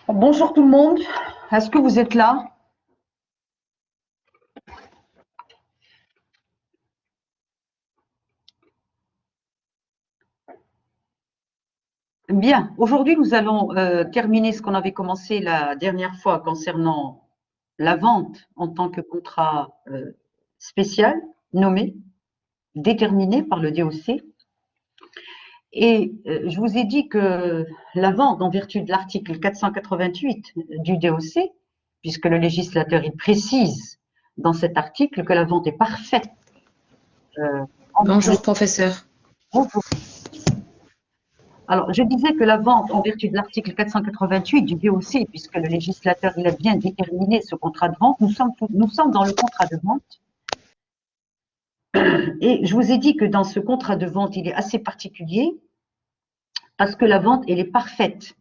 Bonjour tout le monde, est-ce que vous êtes là? Bien, aujourd'hui nous allons terminer ce qu'on avait commencé la dernière fois concernant la vente en tant que contrat spécial, nommé, déterminé par le DOC. Et je vous ai dit que la vente en vertu de l'article 488 du DOC, puisque le législateur il précise dans cet article que la vente est parfaite. Bonjour professeur. Alors, je disais que la vente, en vertu de l'article 488 du DOC, puisque le législateur il a bien déterminé ce contrat de vente, nous sommes dans le contrat de vente. Et je vous ai dit que dans ce contrat de vente, il est assez particulier parce que la vente, elle est parfaite.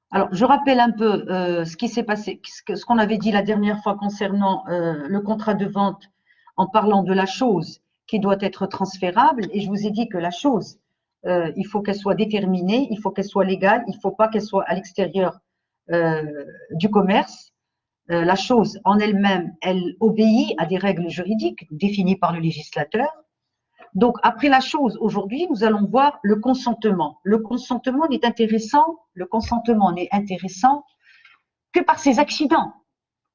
Alors, je rappelle un peu ce qui s'est passé, ce qu'on avait dit la dernière fois concernant le contrat de vente en parlant de la chose qui doit être transférable. Et je vous ai dit que la chose, il faut qu'elle soit déterminée, il faut qu'elle soit légale, il ne faut pas qu'elle soit à l'extérieur du commerce. La chose en elle-même, elle obéit à des règles juridiques définies par le législateur. Donc, après la chose, aujourd'hui, nous allons voir le consentement. Le consentement n'est intéressant que par ses accidents,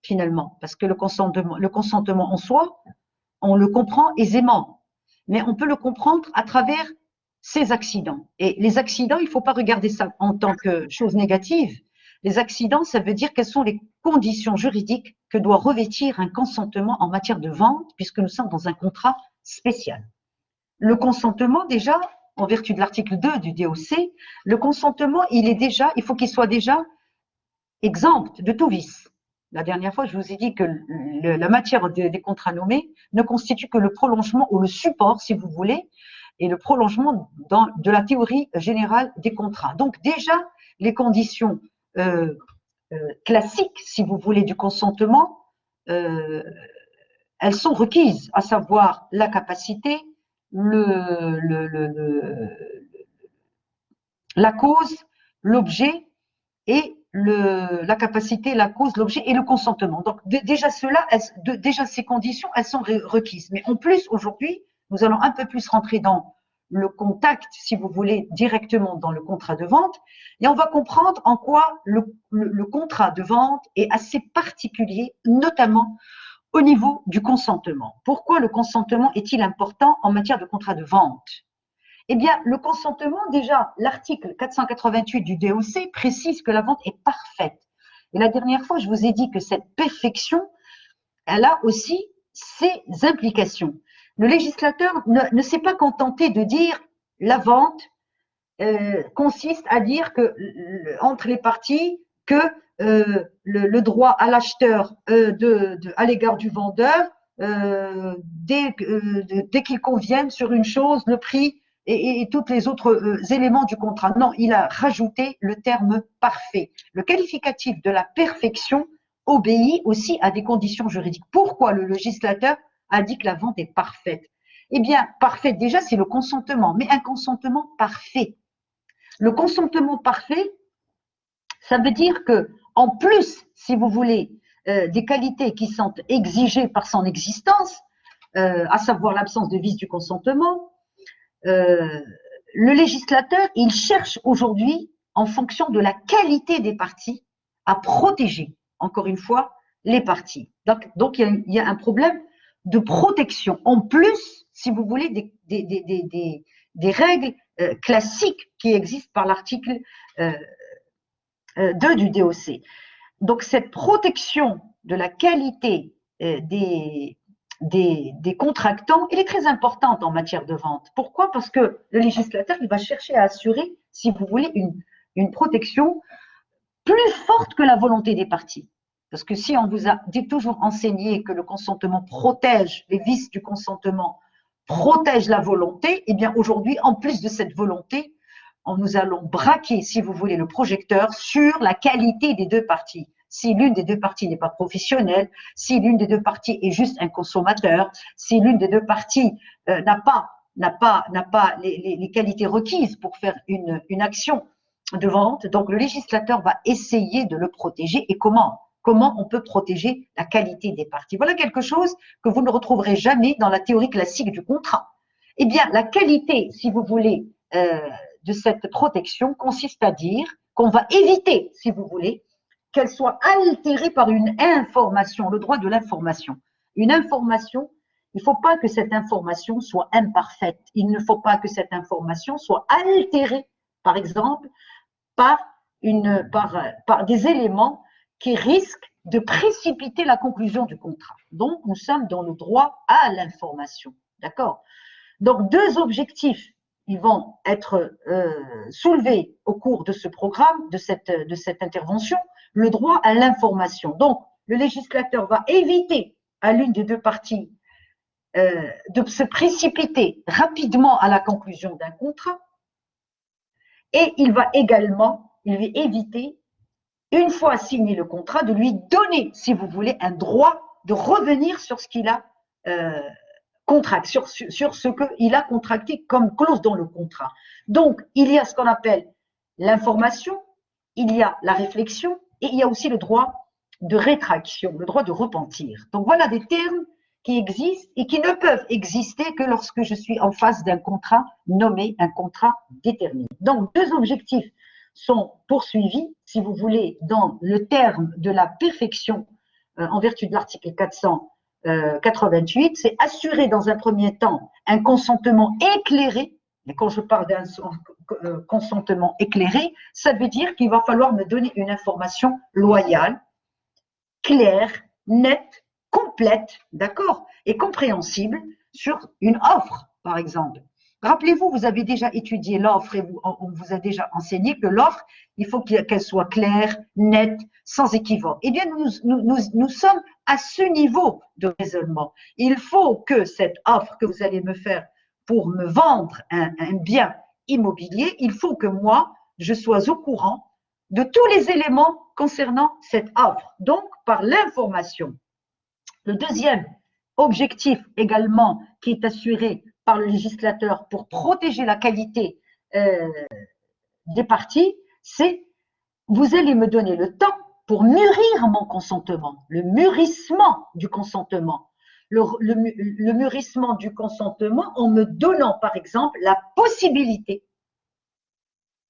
finalement, parce que le consentement en soi, on le comprend aisément, mais on peut le comprendre à travers ces accidents. Et les accidents, il ne faut pas regarder ça en tant que chose négative. Les accidents, ça veut dire quelles sont les conditions juridiques que doit revêtir un consentement en matière de vente, puisque nous sommes dans un contrat spécial. Le consentement, déjà, en vertu de l'article 2 du DOC, le consentement, il faut qu'il soit déjà exempt de tout vice. La dernière fois, je vous ai dit que la matière des contrats nommés ne constitue que le prolongement ou le support, si vous voulez, et le prolongement de la théorie générale des contrats. Donc déjà, les conditions classiques, si vous voulez, du consentement, elles sont requises, à savoir la capacité, la cause, l'objet et la capacité, la cause, l'objet et le consentement. Donc déjà déjà ces conditions, elles sont requises. Mais en plus, aujourd'hui, nous allons un peu plus rentrer dans le contact, si vous voulez, directement dans le contrat de vente, et on va comprendre en quoi le contrat de vente est assez particulier, notamment au niveau du consentement. Pourquoi le consentement est-il important en matière de contrat de vente? Eh bien, le consentement, déjà, l'article 488 du DOC précise que la vente est parfaite. Et la dernière fois, je vous ai dit que cette perfection, elle a aussi ses implications. Le législateur ne s'est pas contenté de dire la vente consiste à dire que entre les parties que le droit à l'acheteur à l'égard du vendeur dès qu'il convienne sur une chose, le prix et tous les autres éléments du contrat. Non, il a rajouté le terme parfait. Le qualificatif de la perfection obéit aussi à des conditions juridiques. Pourquoi le législateur a dit que la vente est parfaite? Eh bien, parfaite déjà, c'est le consentement, mais un consentement parfait. Le consentement parfait, ça veut dire que, en plus, si vous voulez, des qualités qui sont exigées par son existence, à savoir l'absence de vice du consentement, le législateur, il cherche aujourd'hui, en fonction de la qualité des parties, à protéger, encore une fois, les parties. Donc il y a un problème de protection. En plus, si vous voulez, des règles classiques qui existent par l'article 2 du DOC. Donc cette protection de la qualité des contractants, elle est très importante en matière de vente. Pourquoi? Parce que le législateur, il va chercher à assurer, si vous voulez, une protection plus forte que la volonté des parties. Parce que si on vous a toujours enseigné que le consentement protège les vices du consentement, protège la volonté, eh bien aujourd'hui, en plus de cette volonté, nous allons braquer, si vous voulez, le projecteur sur la qualité des deux parties. Si l'une des deux parties n'est pas professionnelle, si l'une des deux parties est juste un consommateur, si l'une des deux parties n'a pas les qualités requises pour faire une action de vente. Donc, le législateur va essayer de le protéger. Et comment? Comment on peut protéger la qualité des parties? Voilà quelque chose que vous ne retrouverez jamais dans la théorie classique du contrat. Eh bien, la qualité, si vous voulez, de cette protection consiste à dire qu'on va éviter, si vous voulez, qu'elle soit altérée par une information, le droit de l'information. Une information, il ne faut pas que cette information soit imparfaite. Il ne faut pas que cette information soit altérée, par exemple, par des éléments qui risquent de précipiter la conclusion du contrat. Donc, nous sommes dans le droit à l'information. D'accord? Donc, deux objectifs, ils vont être soulevés au cours de ce programme, de cette intervention. Le droit à l'information. Donc, le législateur va éviter à l'une des deux parties de se précipiter rapidement à la conclusion d'un contrat. Et il va également lui éviter, une fois signé le contrat, de lui donner, si vous voulez, un droit de revenir sur ce qu'il a contracté, sur ce qu'il a contracté comme clause dans le contrat. Donc, il y a ce qu'on appelle l'information, il y a la réflexion et il y a aussi le droit de rétraction, le droit de repentir. Donc, voilà des termes qui existent et qui ne peuvent exister que lorsque je suis en face d'un contrat nommé, un contrat déterminé. Donc, deux objectifs sont poursuivis, si vous voulez, dans le terme de la perfection en vertu de l'article 488, c'est assurer dans un premier temps un consentement éclairé. Et quand je parle d'un consentement éclairé, ça veut dire qu'il va falloir me donner une information loyale, claire, nette, complète, d'accord, et compréhensible sur une offre, par exemple. Rappelez-vous, vous avez déjà étudié l'offre et on vous a déjà enseigné que l'offre, il faut qu'elle soit claire, nette, sans équivoque. Eh bien, nous sommes à ce niveau de raisonnement. Il faut que cette offre que vous allez me faire pour me vendre un bien immobilier, il faut que moi, je sois au courant de tous les éléments concernant cette offre, donc par l'information. Le deuxième objectif également qui est assuré par le législateur pour protéger la qualité des parties, c'est vous allez me donner le temps pour mûrir mon consentement, le mûrissement du consentement. Le mûrissement du consentement en me donnant par exemple la possibilité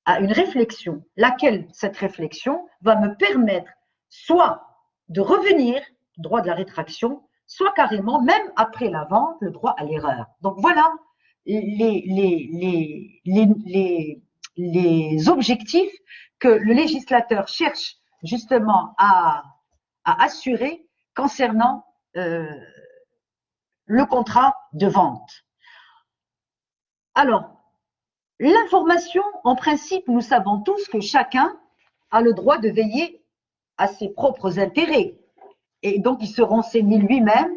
à une réflexion, laquelle cette réflexion va me permettre soit de revenir, droit de la rétraction, soit carrément, même après la vente, le droit à l'erreur. Donc voilà les objectifs que le législateur cherche justement à assurer concernant le contrat de vente. Alors, l'information, en principe, nous savons tous que chacun a le droit de veiller à ses propres intérêts. Et donc, il se renseigne lui-même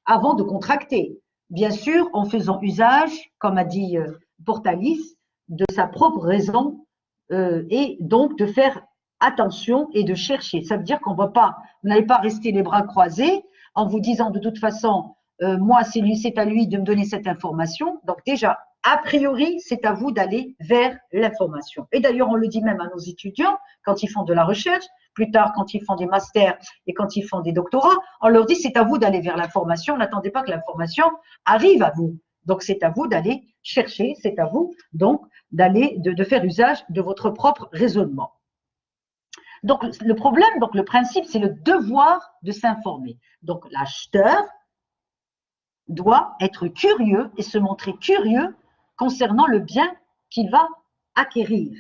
avant de contracter. Bien sûr, en faisant usage, comme a dit Portalis, de sa propre raison et donc de faire attention et de chercher. Ça veut dire qu'on va pas, vous n'allez pas rester les bras croisés en vous disant de toute façon, moi, c'est à lui de me donner cette information. Donc déjà, a priori, c'est à vous d'aller vers l'information. Et d'ailleurs, on le dit même à nos étudiants quand ils font de la recherche, plus tard quand ils font des masters et quand ils font des doctorats, on leur dit c'est à vous d'aller vers l'information, n'attendez pas que l'information arrive à vous. Donc c'est à vous d'aller chercher, c'est à vous donc d'aller de faire usage de votre propre raisonnement. Donc le problème, donc le principe, c'est le devoir de s'informer. Donc l'acheteur doit être curieux et se montrer curieux concernant le bien qu'il va acquérir.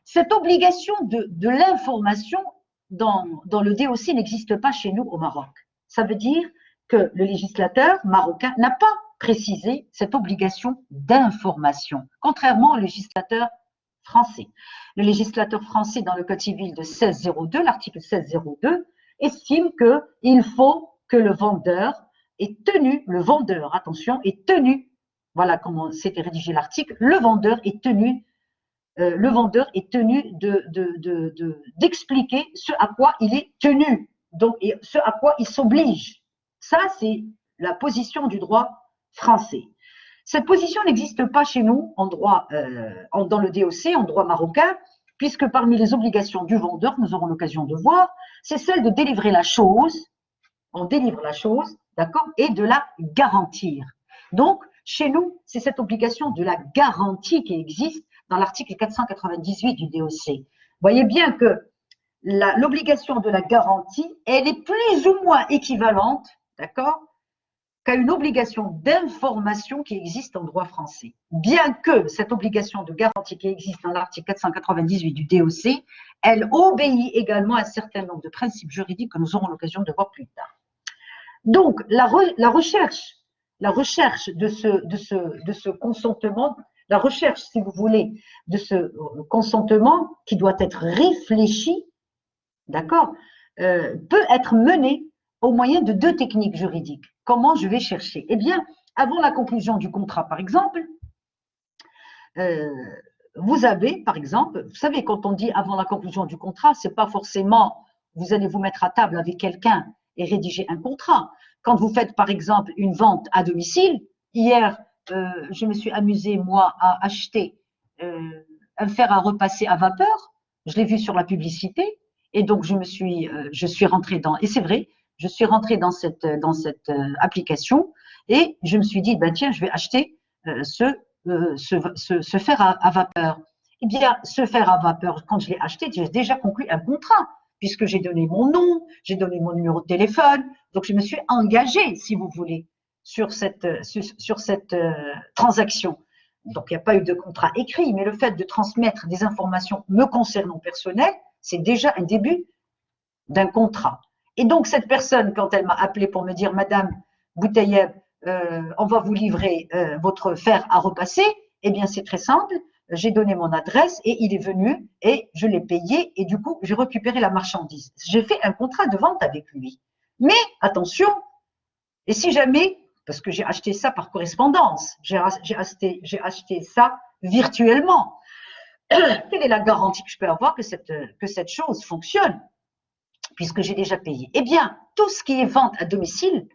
Cette obligation de l'information dans le DOC n'existe pas chez nous au Maroc. Ça veut dire que le législateur marocain n'a pas précisé cette obligation d'information, contrairement au législateur français. Le législateur français, dans le Code civil de 1602, l'article 1602, estime qu'il faut que le vendeur est tenu, attention, est tenu, voilà comment s'était rédigé l'article, le vendeur est tenu d'expliquer ce à quoi il est tenu, donc et ce à quoi il s'oblige. Ça, c'est la position du droit français. Cette position n'existe pas chez nous en droit, dans le DOC, en droit marocain, puisque parmi les obligations du vendeur, nous aurons l'occasion de voir, c'est celle de délivrer la chose, on délivre la chose, d'accord, et de la garantir. Donc, chez nous, c'est cette obligation de la garantie qui existe dans l'article 498 du DOC. Voyez bien que l'obligation de la garantie, elle est plus ou moins équivalente, d'accord, qu'à une obligation d'information qui existe en droit français. Bien que cette obligation de garantie qui existe dans l'article 498 du DOC, elle obéit également à un certain nombre de principes juridiques que nous aurons l'occasion de voir plus tard. Donc, la recherche de ce consentement, la recherche, si vous voulez, de ce consentement qui doit être réfléchi, d'accord, peut être menée au moyen de deux techniques juridiques. Comment je vais chercher? Eh bien, avant la conclusion du contrat, par exemple, vous avez, par exemple, vous savez, quand on dit avant la conclusion du contrat, c'est pas forcément vous allez vous mettre à table avec quelqu'un et rédiger un contrat. Quand vous faites, par exemple, une vente à domicile, hier, je me suis amusée, moi, à acheter un fer à repasser à vapeur. Je l'ai vu sur la publicité et donc je suis rentrée dans, et c'est vrai, je suis rentrée dans cette application et je me suis dit, ben tiens, je vais acheter ce fer à vapeur. Eh bien, ce fer à vapeur, quand je l'ai acheté, j'ai déjà conclu un contrat, puisque j'ai donné mon nom, j'ai donné mon numéro de téléphone, donc je me suis engagée, si vous voulez, sur cette transaction. Donc, il n'y a pas eu de contrat écrit, mais le fait de transmettre des informations me concernant personnelles, c'est déjà un début d'un contrat. Et donc, cette personne, quand elle m'a appelé pour me dire, Madame Boutayeb, on va vous livrer votre fer à repasser, eh bien, c'est très simple. J'ai donné mon adresse et il est venu et je l'ai payé et du coup, j'ai récupéré la marchandise. J'ai fait un contrat de vente avec lui. Mais attention, et si jamais, parce que j'ai acheté ça par correspondance, j'ai acheté ça virtuellement, quelle est la garantie que je peux avoir que cette chose fonctionne puisque j'ai déjà payé? Eh bien, tout ce qui est vente à domicile,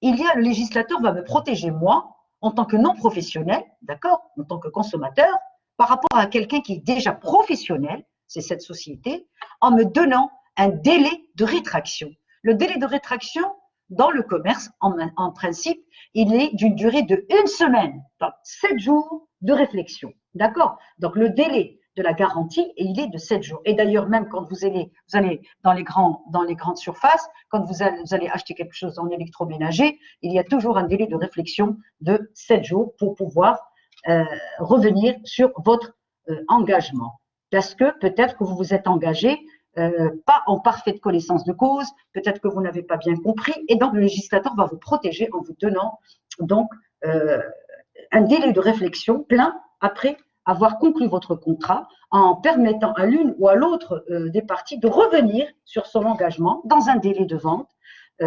le législateur va me protéger moi en tant que non professionnel, d'accord, en tant que consommateur, par rapport à quelqu'un qui est déjà professionnel, c'est cette société, en me donnant un délai de rétraction. Le délai de rétraction, dans le commerce, en principe, il est d'une durée de 1 semaine, donc 7 jours de réflexion. D'accord? Donc, le délai de la garantie, et il est de 7 jours. Et d'ailleurs, même quand vous allez dans les grandes surfaces, quand vous allez acheter quelque chose en électroménager, il y a toujours un délai de réflexion de 7 jours pour pouvoir revenir sur votre engagement. Parce que peut-être que vous vous êtes engagé pas en parfaite connaissance de cause, peut-être que vous n'avez pas bien compris, et donc le législateur va vous protéger en vous donnant donc un délai de réflexion plein après avoir conclu votre contrat, en permettant à l'une ou à l'autre des parties de revenir sur son engagement dans un délai de vente,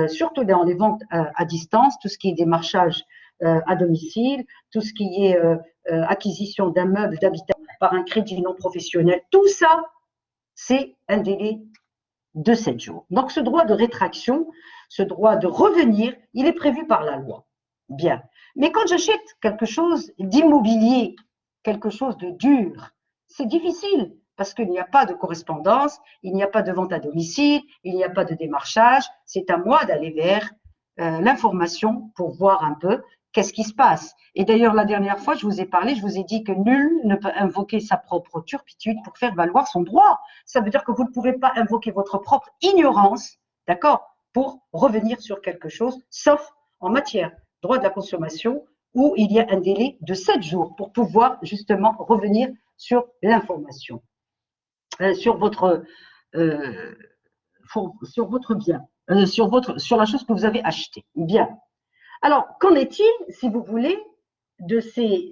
surtout dans les ventes à distance, tout ce qui est démarchage à domicile, tout ce qui est acquisition d'un meuble d'habitat par un crédit non professionnel, tout ça, c'est un délai de 7 jours. Donc, ce droit de rétraction, ce droit de revenir, il est prévu par la loi. Bien. Mais quand j'achète quelque chose d'immobilier, quelque chose de dur, c'est difficile parce qu'il n'y a pas de correspondance, il n'y a pas de vente à domicile, il n'y a pas de démarchage. C'est à moi d'aller vers l'information pour voir un peu qu'est-ce qui se passe. Et d'ailleurs, la dernière fois, je vous ai parlé, je vous ai dit que nul ne peut invoquer sa propre turpitude pour faire valoir son droit. Ça veut dire que vous ne pouvez pas invoquer votre propre ignorance, d'accord, pour revenir sur quelque chose, sauf en matière droit de la consommation, où il y a un délai de 7 jours pour pouvoir justement revenir sur l'information, sur votre bien, sur la chose que vous avez achetée. Bien. Alors, qu'en est-il, si vous voulez, de ces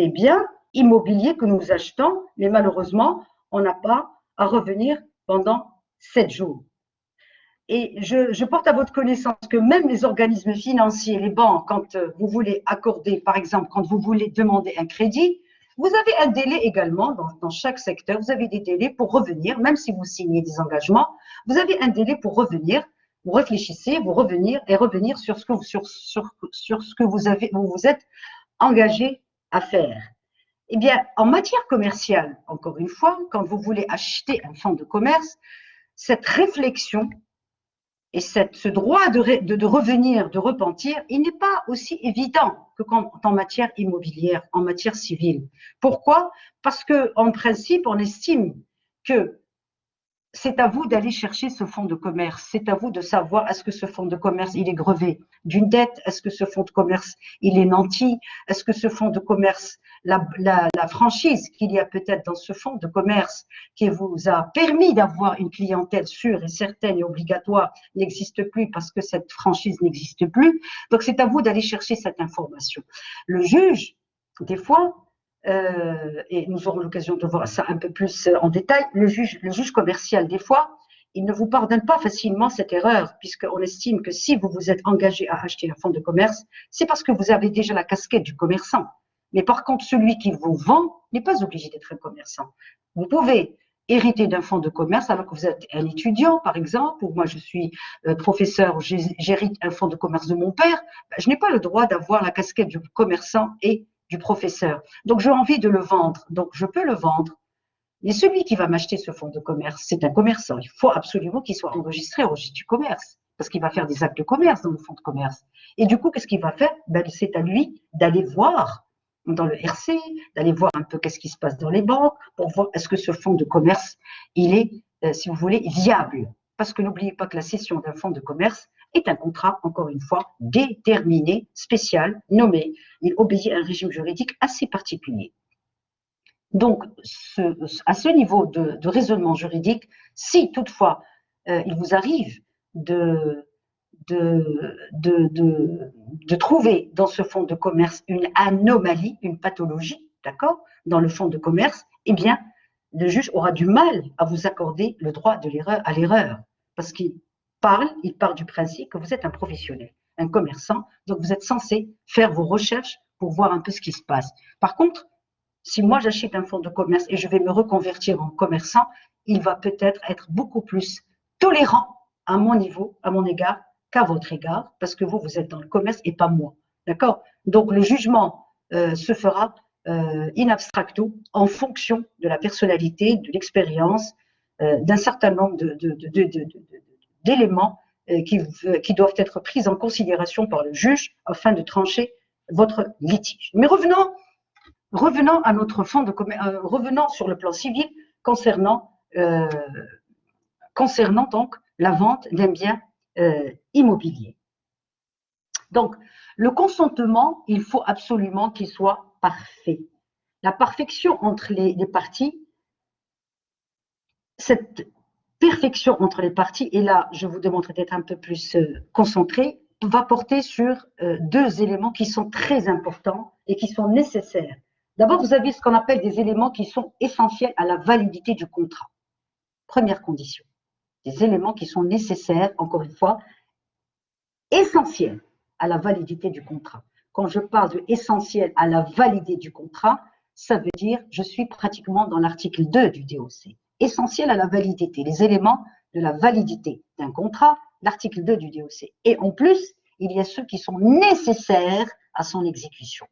biens immobiliers que nous achetons, mais malheureusement, on n'a pas à revenir pendant 7 jours. Et je porte à votre connaissance que même les organismes financiers, les banques, quand vous voulez accorder, par exemple, quand vous voulez demander un crédit, vous avez un délai également dans chaque secteur. Vous avez des délais pour revenir, même si vous signez des engagements, vous avez un délai pour revenir vous réfléchissez, vous revenir sur ce que vous vous êtes engagé à faire. Eh bien, en matière commerciale, encore une fois, quand vous voulez acheter un fonds de commerce, cette réflexion et ce droit de revenir, de repentir, il n'est pas aussi évident que quand en matière immobilière, en matière civile. Pourquoi? Parce qu'en principe, on estime que c'est à vous d'aller chercher ce fonds de commerce. C'est à vous de savoir est-ce que ce fonds de commerce, il est grevé d'une dette? Est-ce que ce fonds de commerce, il est nanti? Est-ce que ce fonds de commerce, la franchise qu'il y a peut-être dans ce fonds de commerce qui vous a permis d'avoir une clientèle sûre et certaine et obligatoire n'existe plus parce que cette franchise n'existe plus. Donc, c'est à vous d'aller chercher cette information. Le juge, des fois, et nous aurons l'occasion de voir ça un peu plus en détail, le juge commercial, des fois, il ne vous pardonne pas facilement cette erreur, puisqu'on estime que si vous vous êtes engagé à acheter un fonds de commerce, c'est parce que vous avez déjà la casquette du commerçant. Mais par contre, celui qui vous vend n'est pas obligé d'être un commerçant. Vous pouvez hériter d'un fonds de commerce alors que vous êtes un étudiant, par exemple, ou moi je suis professeur, j'hérite un fonds de commerce de mon père, je n'ai pas le droit d'avoir la casquette du commerçant et du professeur. Donc, j'ai envie de le vendre. Donc, je peux le vendre. Mais celui qui va m'acheter ce fonds de commerce, c'est un commerçant. Il faut absolument qu'il soit enregistré au registre du commerce parce qu'il va faire des actes de commerce dans le fonds de commerce. Et du coup, qu'est-ce qu'il va faire? C'est à lui d'aller voir dans le RC, d'aller voir un peu qu'est-ce qui se passe dans les banques pour voir est-ce que ce fonds de commerce, il est, si vous voulez, viable. Parce que n'oubliez pas que la cession d'un fonds de commerce est un contrat, encore une fois, déterminé, spécial, nommé. Il obéit à un régime juridique assez particulier. Donc, à ce niveau de raisonnement juridique, si toutefois il vous arrive de trouver dans ce fonds de commerce une anomalie, une pathologie, d'accord, dans le fonds de commerce, eh bien, le juge aura du mal à vous accorder le droit de l'erreur à l'erreur, parce qu'il part du principe que vous êtes un professionnel, un commerçant, donc vous êtes censé faire vos recherches pour voir un peu ce qui se passe. Par contre, si moi j'achète un fonds de commerce et je vais me reconvertir en commerçant, il va peut-être être beaucoup plus tolérant à mon niveau, à mon égard, qu'à votre égard, parce que vous êtes dans le commerce et pas moi. D'accord? Donc le jugement se fera in abstracto en fonction de la personnalité, de l'expérience, d'un certain nombre d'éléments qui doivent être pris en considération par le juge afin de trancher votre litige. Mais revenons à notre fonds de commerce, revenons sur le plan civil concernant donc la vente d'un bien immobilier. Donc, le consentement, il faut absolument qu'il soit parfait. La perfection entre les parties, cette perfection entre les parties, et là, je vous demanderai d'être un peu plus concentré, va porter sur deux éléments qui sont très importants et qui sont nécessaires. D'abord, vous avez ce qu'on appelle des éléments qui sont essentiels à la validité du contrat. Première condition. Des éléments qui sont nécessaires, encore une fois, essentiels à la validité du contrat. Quand je parle de essentiel à la validité du contrat, ça veut dire, je suis pratiquement dans l'article 2 du DOC. Essentiel à la validité, les éléments de la validité d'un contrat, l'article 2 du DOC. Et en plus, il y a ceux qui sont nécessaires à son exécution.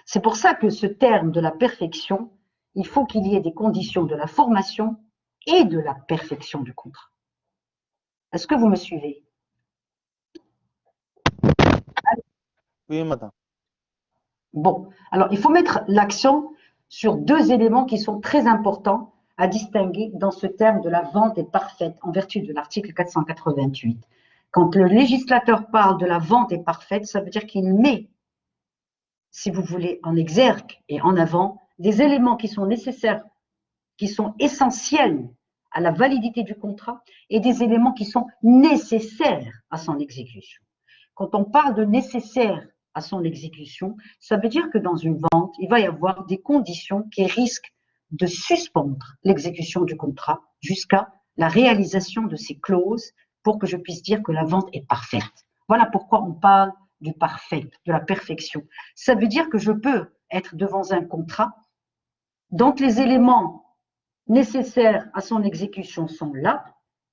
C'est pour ça que ce terme de la perfection, il faut qu'il y ait des conditions de la formation et de la perfection du contrat. Est-ce que vous me suivez? Oui, madame. Bon, alors il faut mettre l'accent sur deux éléments qui sont très importants à distinguer dans ce terme de la vente est parfaite en vertu de l'article 488. Quand le législateur parle de la vente est parfaite, ça veut dire qu'il met, si vous voulez, en exergue et en avant des éléments qui sont nécessaires, qui sont essentiels à la validité du contrat et des éléments qui sont nécessaires à son exécution. Quand on parle de nécessaire à son exécution, ça veut dire que dans une vente, il va y avoir des conditions qui risquent de suspendre l'exécution du contrat jusqu'à la réalisation de ces clauses pour que je puisse dire que la vente est parfaite. Voilà pourquoi on parle du parfait, de la perfection. Ça veut dire que je peux être devant un contrat dont les éléments nécessaires à son exécution sont là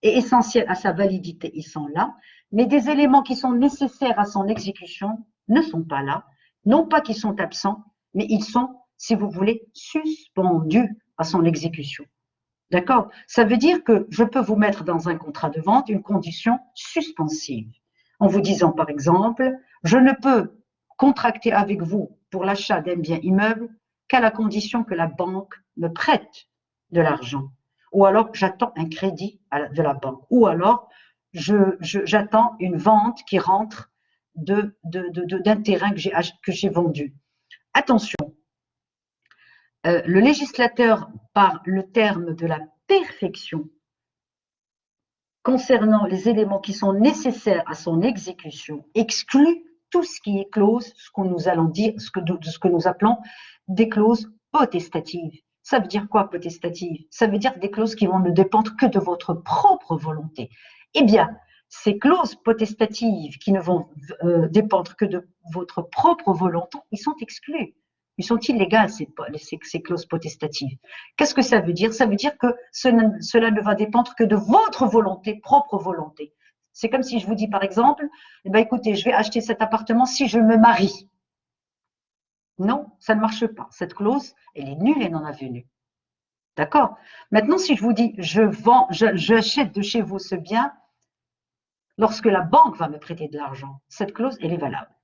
et essentiels à sa validité, ils sont là, mais des éléments qui sont nécessaires à son exécution ne sont pas là, non pas qu'ils sont absents, mais ils sont, si vous voulez, suspendus à son exécution. D'accord? Ça veut dire que je peux vous mettre dans un contrat de vente une condition suspensive, en vous disant par exemple, je ne peux contracter avec vous pour l'achat d'un bien immeuble qu'à la condition que la banque me prête de l'argent, ou alors j'attends un crédit de la banque, ou alors j'attends une vente qui rentre d'un terrain que j'ai vendu. Attention, le législateur, par le terme de la perfection, concernant les éléments qui sont nécessaires à son exécution, exclut tout ce qui est clause, ce que nous allons dire, ce que nous appelons des clauses potestatives. Ça veut dire quoi, potestatives? Ça veut dire des clauses qui vont ne dépendre que de votre propre volonté. Eh bien, ces clauses potestatives qui ne vont dépendre que de votre propre volonté, ils sont exclus. Ils sont illégales, ces clauses potestatives. Qu'est-ce que ça veut dire? Ça veut dire que cela ne va dépendre que de votre volonté, propre volonté. C'est comme si je vous dis par exemple, eh ben, écoutez, je vais acheter cet appartement si je me marie. Non, ça ne marche pas. Cette clause, elle est nulle et non avenue. D'accord? Maintenant, si je vous dis, j'achète de chez vous ce bien lorsque la banque va me prêter de l'argent, cette clause, elle est valable.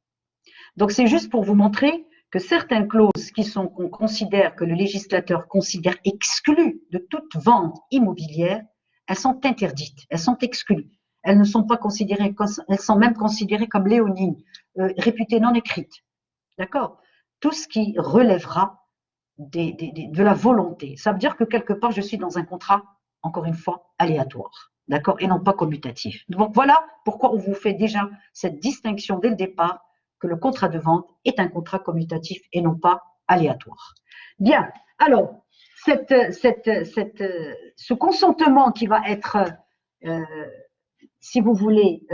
Donc, c'est juste pour vous montrer que certaines clauses qu'on considère, que le législateur considère exclues de toute vente immobilière, elles sont interdites, elles sont exclues. Elles ne sont pas considérées, elles sont même considérées comme léonines, réputées non écrites. D'accord? Tout ce qui relèvera de la volonté. Ça veut dire que quelque part, je suis dans un contrat, encore une fois, aléatoire. D'accord? Et non pas commutatif. Donc voilà pourquoi on vous fait déjà cette distinction dès le départ, que le contrat de vente est un contrat commutatif et non pas aléatoire. Bien, alors, ce consentement qui va être, si vous voulez,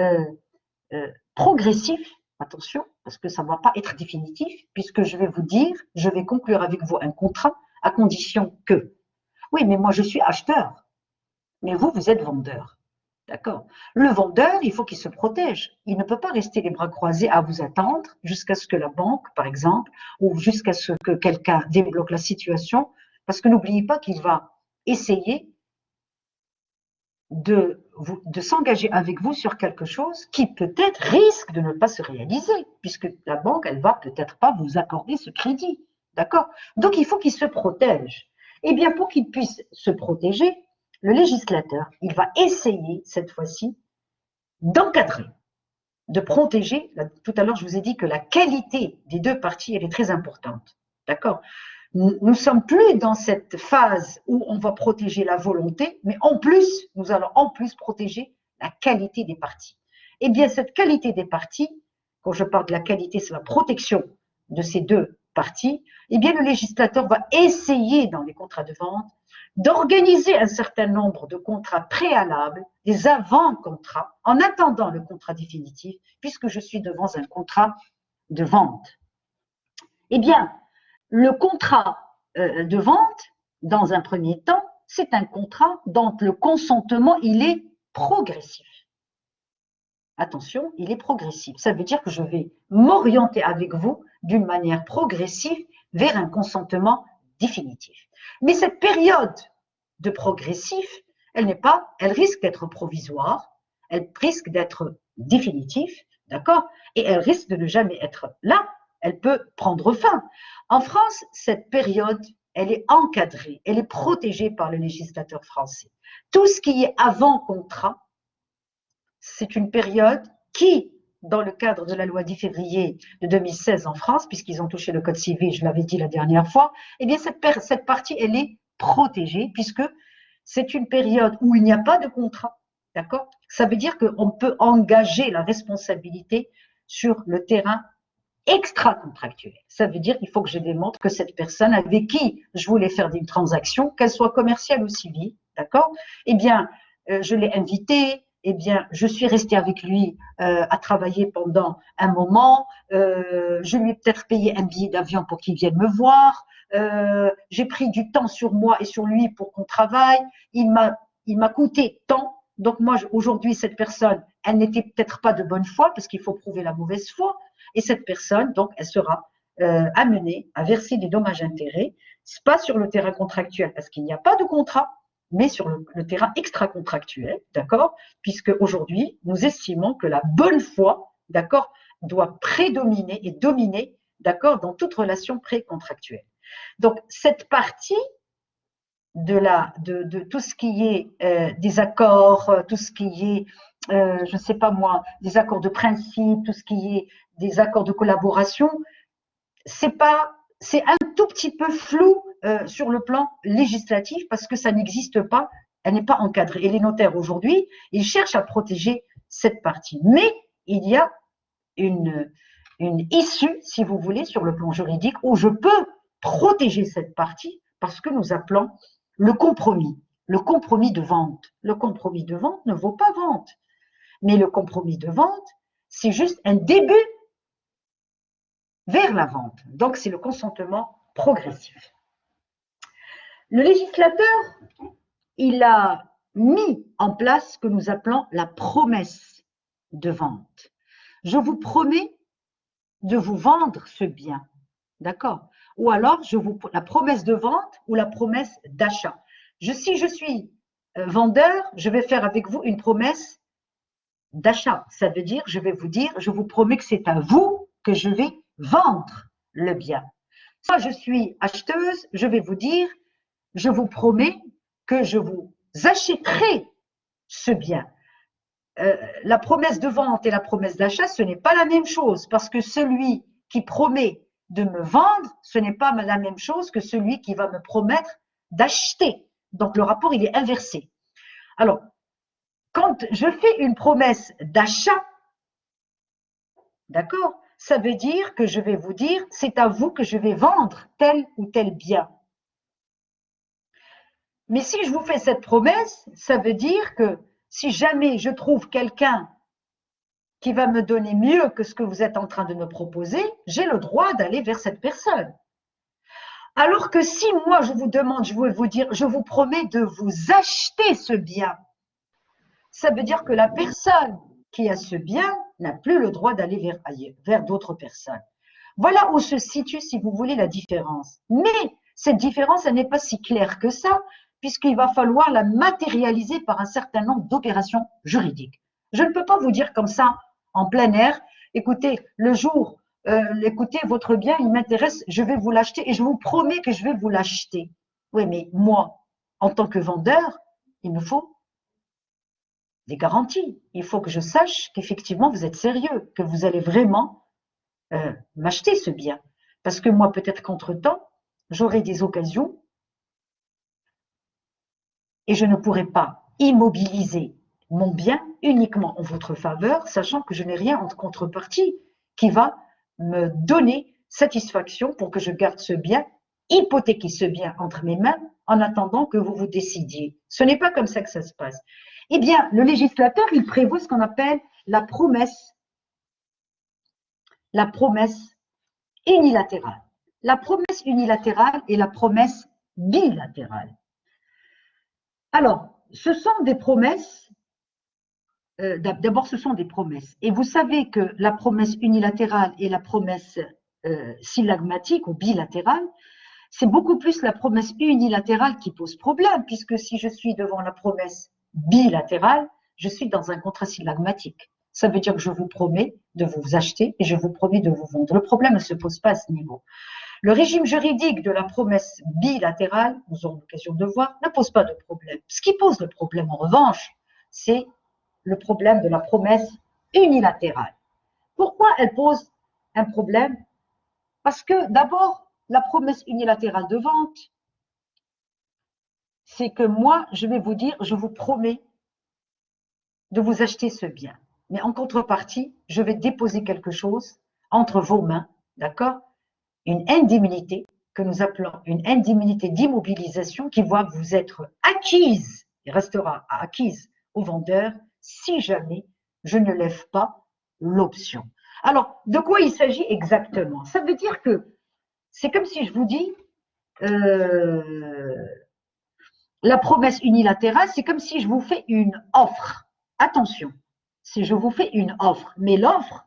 progressif, attention, parce que ça ne va pas être définitif, puisque je vais vous dire, je vais conclure avec vous un contrat à condition que, oui, mais moi je suis acheteur, mais vous êtes vendeur. D'accord. Le vendeur, il faut qu'il se protège. Il ne peut pas rester les bras croisés à vous attendre jusqu'à ce que la banque, par exemple, ou jusqu'à ce que quelqu'un débloque la situation, parce que n'oubliez pas qu'il va essayer de s'engager avec vous sur quelque chose qui peut-être risque de ne pas se réaliser, puisque la banque, elle va peut-être pas vous accorder ce crédit. D'accord. Donc, il faut qu'il se protège. Eh bien, pour qu'il puisse se protéger, le législateur, il va essayer, cette fois-ci, d'encadrer, de protéger. Tout à l'heure, je vous ai dit que la qualité des deux parties, elle est très importante. D'accord? Nous ne sommes plus dans cette phase où on va protéger la volonté, mais en plus, nous allons en plus protéger la qualité des parties. Eh bien, cette qualité des parties, quand je parle de la qualité, c'est la protection de ces deux parties, eh bien, le législateur va essayer, dans les contrats de vente, d'organiser un certain nombre de contrats préalables, des avant-contrats, en attendant le contrat définitif, puisque je suis devant un contrat de vente. Eh bien, le contrat de vente, dans un premier temps, c'est un contrat dont le consentement, il est progressif. Attention, il est progressif. Ça veut dire que je vais m'orienter avec vous d'une manière progressive vers un consentement définitif. Mais cette période de progressif, elle risque d'être provisoire, elle risque d'être définitive, d'accord? Et elle risque de ne jamais être là, elle peut prendre fin. En France, cette période, elle est encadrée, elle est protégée par le législateur français. Tout ce qui est avant contrat, c'est une période qui, dans le cadre de la loi 10 février de 2016 en France, puisqu'ils ont touché le code civil, je l'avais dit la dernière fois, eh bien cette partie, elle est protégée, puisque c'est une période où il n'y a pas de contrat, d'accord? Ça veut dire qu'on peut engager la responsabilité sur le terrain extra-contractuel. Ça veut dire qu'il faut que je démontre que cette personne avec qui je voulais faire une transaction, qu'elle soit commerciale ou civile, d'accord? Eh bien, je l'ai invité, eh bien, je suis restée avec lui à travailler pendant un moment, je lui ai peut-être payé un billet d'avion pour qu'il vienne me voir, j'ai pris du temps sur moi et sur lui pour qu'on travaille, il m'a coûté tant, Donc moi, aujourd'hui, cette personne, elle n'était peut-être pas de bonne foi parce qu'il faut prouver la mauvaise foi. Et cette personne, donc, elle sera amenée à verser des dommages-intérêts, pas sur le terrain contractuel parce qu'il n'y a pas de contrat, mais sur le terrain extra-contractuel, d'accord? Puisque aujourd'hui, nous estimons que la bonne foi, d'accord, doit prédominer et dominer, d'accord, dans toute relation pré-contractuelle. Donc, cette partie de tout ce qui est des accords, tout ce qui est, je ne sais pas moi, des accords de principe, tout ce qui est des accords de collaboration, c'est un tout petit peu flou sur le plan législatif parce que ça n'existe pas, elle n'est pas encadrée. Et les notaires aujourd'hui, ils cherchent à protéger cette partie. Mais il y a une issue, si vous voulez, sur le plan juridique où je peux protéger cette partie parce que nous appelons le compromis de vente. Le compromis de vente ne vaut pas vente, mais le compromis de vente, c'est juste un début vers la vente. Donc, c'est le consentement progressif. Le législateur, il a mis en place ce que nous appelons la promesse de vente. Je vous promets de vous vendre ce bien, d'accord? Ou alors, la promesse de vente ou la promesse d'achat. Si je suis vendeur, je vais faire avec vous une promesse d'achat. Ça veut dire, je vais vous dire, je vous promets que c'est à vous que je vais vendre le bien. Soit je suis acheteuse, je vais vous dire, je vous promets que je vous achèterai ce bien. La promesse de vente et la promesse d'achat, ce n'est pas la même chose parce que celui qui promet de me vendre, ce n'est pas la même chose que celui qui va me promettre d'acheter. Donc, le rapport, il est inversé. Alors, quand je fais une promesse d'achat, d'accord, ça veut dire que je vais vous dire, c'est à vous que je vais vendre tel ou tel bien. Mais si je vous fais cette promesse, ça veut dire que si jamais je trouve quelqu'un qui va me donner mieux que ce que vous êtes en train de me proposer, j'ai le droit d'aller vers cette personne. Alors que si moi je vous demande, je vais vous dire, je vous promets de vous acheter ce bien, ça veut dire que la personne qui a ce bien n'a plus le droit d'aller vers d'autres personnes. Voilà où se situe, si vous voulez, la différence. Mais cette différence, elle n'est pas si claire que ça, puisqu'il va falloir la matérialiser par un certain nombre d'opérations juridiques. Je ne peux pas vous dire comme ça, en plein air, écoutez, le jour, écoutez, votre bien, il m'intéresse, je vais vous l'acheter et je vous promets que je vais vous l'acheter. Oui, mais moi, en tant que vendeur, il me faut des garanties. Il faut que je sache qu'effectivement, vous êtes sérieux, que vous allez vraiment m'acheter ce bien. Parce que moi, peut-être qu'entre-temps, j'aurai des occasions et je ne pourrai pas immobiliser mon bien uniquement en votre faveur, sachant que je n'ai rien en contrepartie qui va me donner satisfaction pour que je garde ce bien, hypothéquer ce bien entre mes mains en attendant que vous vous décidiez. Ce n'est pas comme ça que ça se passe. Eh bien, le législateur, il prévoit ce qu'on appelle la promesse unilatérale. La promesse unilatérale et la promesse bilatérale. Alors, ce sont des promesses, d'abord ce sont des promesses. Et vous savez que la promesse unilatérale et la promesse sylagmatique ou bilatérale, c'est beaucoup plus la promesse unilatérale qui pose problème, puisque si je suis devant la promesse bilatérale, je suis dans un contrat sylagmatique. Ça veut dire que je vous promets de vous acheter et je vous promets de vous vendre. Le problème ne se pose pas à ce niveau. Le régime juridique de la promesse bilatérale, nous aurons l'occasion de voir, ne pose pas de problème. Ce qui pose le problème, en revanche, c'est le problème de la promesse unilatérale. Pourquoi elle pose un problème? Parce que d'abord, la promesse unilatérale de vente, c'est que moi, je vais vous dire, je vous promets de vous acheter ce bien. Mais en contrepartie, je vais déposer quelque chose entre vos mains, d'accord? Une indemnité que nous appelons une indemnité d'immobilisation qui va vous être acquise et restera acquise au vendeur si jamais je ne lève pas l'option. Alors, de quoi il s'agit exactement? Ça veut dire que c'est comme si je vous dis, La promesse unilatérale, c'est comme si je vous fais une offre. Attention, si je vous fais une offre, mais l'offre,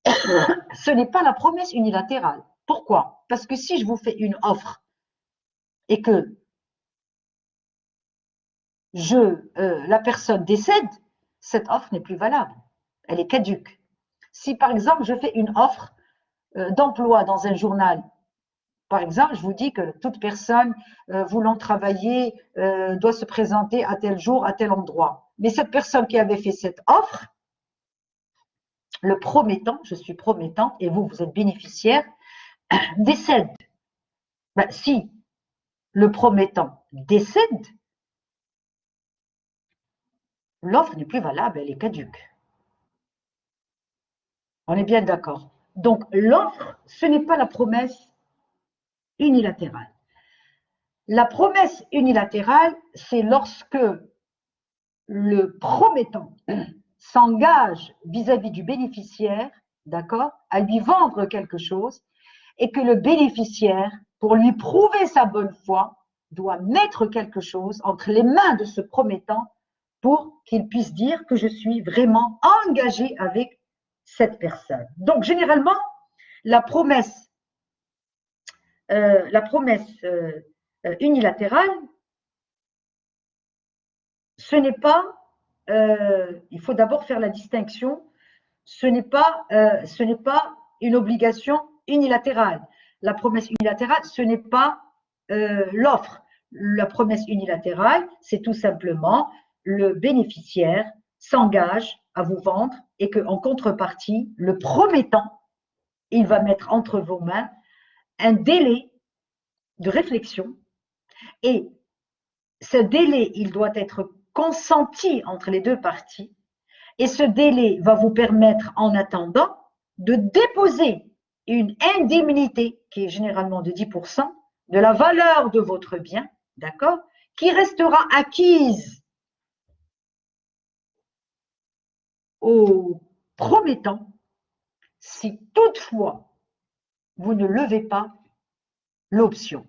ce n'est pas la promesse unilatérale. Pourquoi? Parce que si je vous fais une offre et que la personne décède, cette offre n'est plus valable. Elle est caduque. Si par exemple je fais une offre d'emploi dans un journal, par exemple, je vous dis que toute personne voulant travailler doit se présenter à tel jour, à tel endroit. Mais cette personne qui avait fait cette offre, le promettant, je suis promettante et vous, vous êtes bénéficiaire, décède. Ben, si le promettant décède, l'offre n'est plus valable, elle est caduque. On est bien d'accord. Donc, l'offre, ce n'est pas la promesse unilatérale. La promesse unilatérale, c'est lorsque le promettant s'engage vis-à-vis du bénéficiaire, d'accord, à lui vendre quelque chose, et que le bénéficiaire, pour lui prouver sa bonne foi, doit mettre quelque chose entre les mains de ce promettant pour qu'il puisse dire que je suis vraiment engagé avec cette personne. Donc, généralement, la promesse unilatérale, ce n'est pas, il faut d'abord faire la distinction, ce n'est pas une obligation unilatérale. La promesse unilatérale, ce n'est pas l'offre. La promesse unilatérale, c'est tout simplement le bénéficiaire s'engage à vous vendre et qu'en contrepartie, le promettant, il va mettre entre vos mains un délai de réflexion et ce délai, il doit être consenti entre les deux parties et ce délai va vous permettre en attendant de déposer une indemnité qui est généralement de 10% de la valeur de votre bien, d'accord, qui restera acquise au promettant si toutefois vous ne levez pas l'option.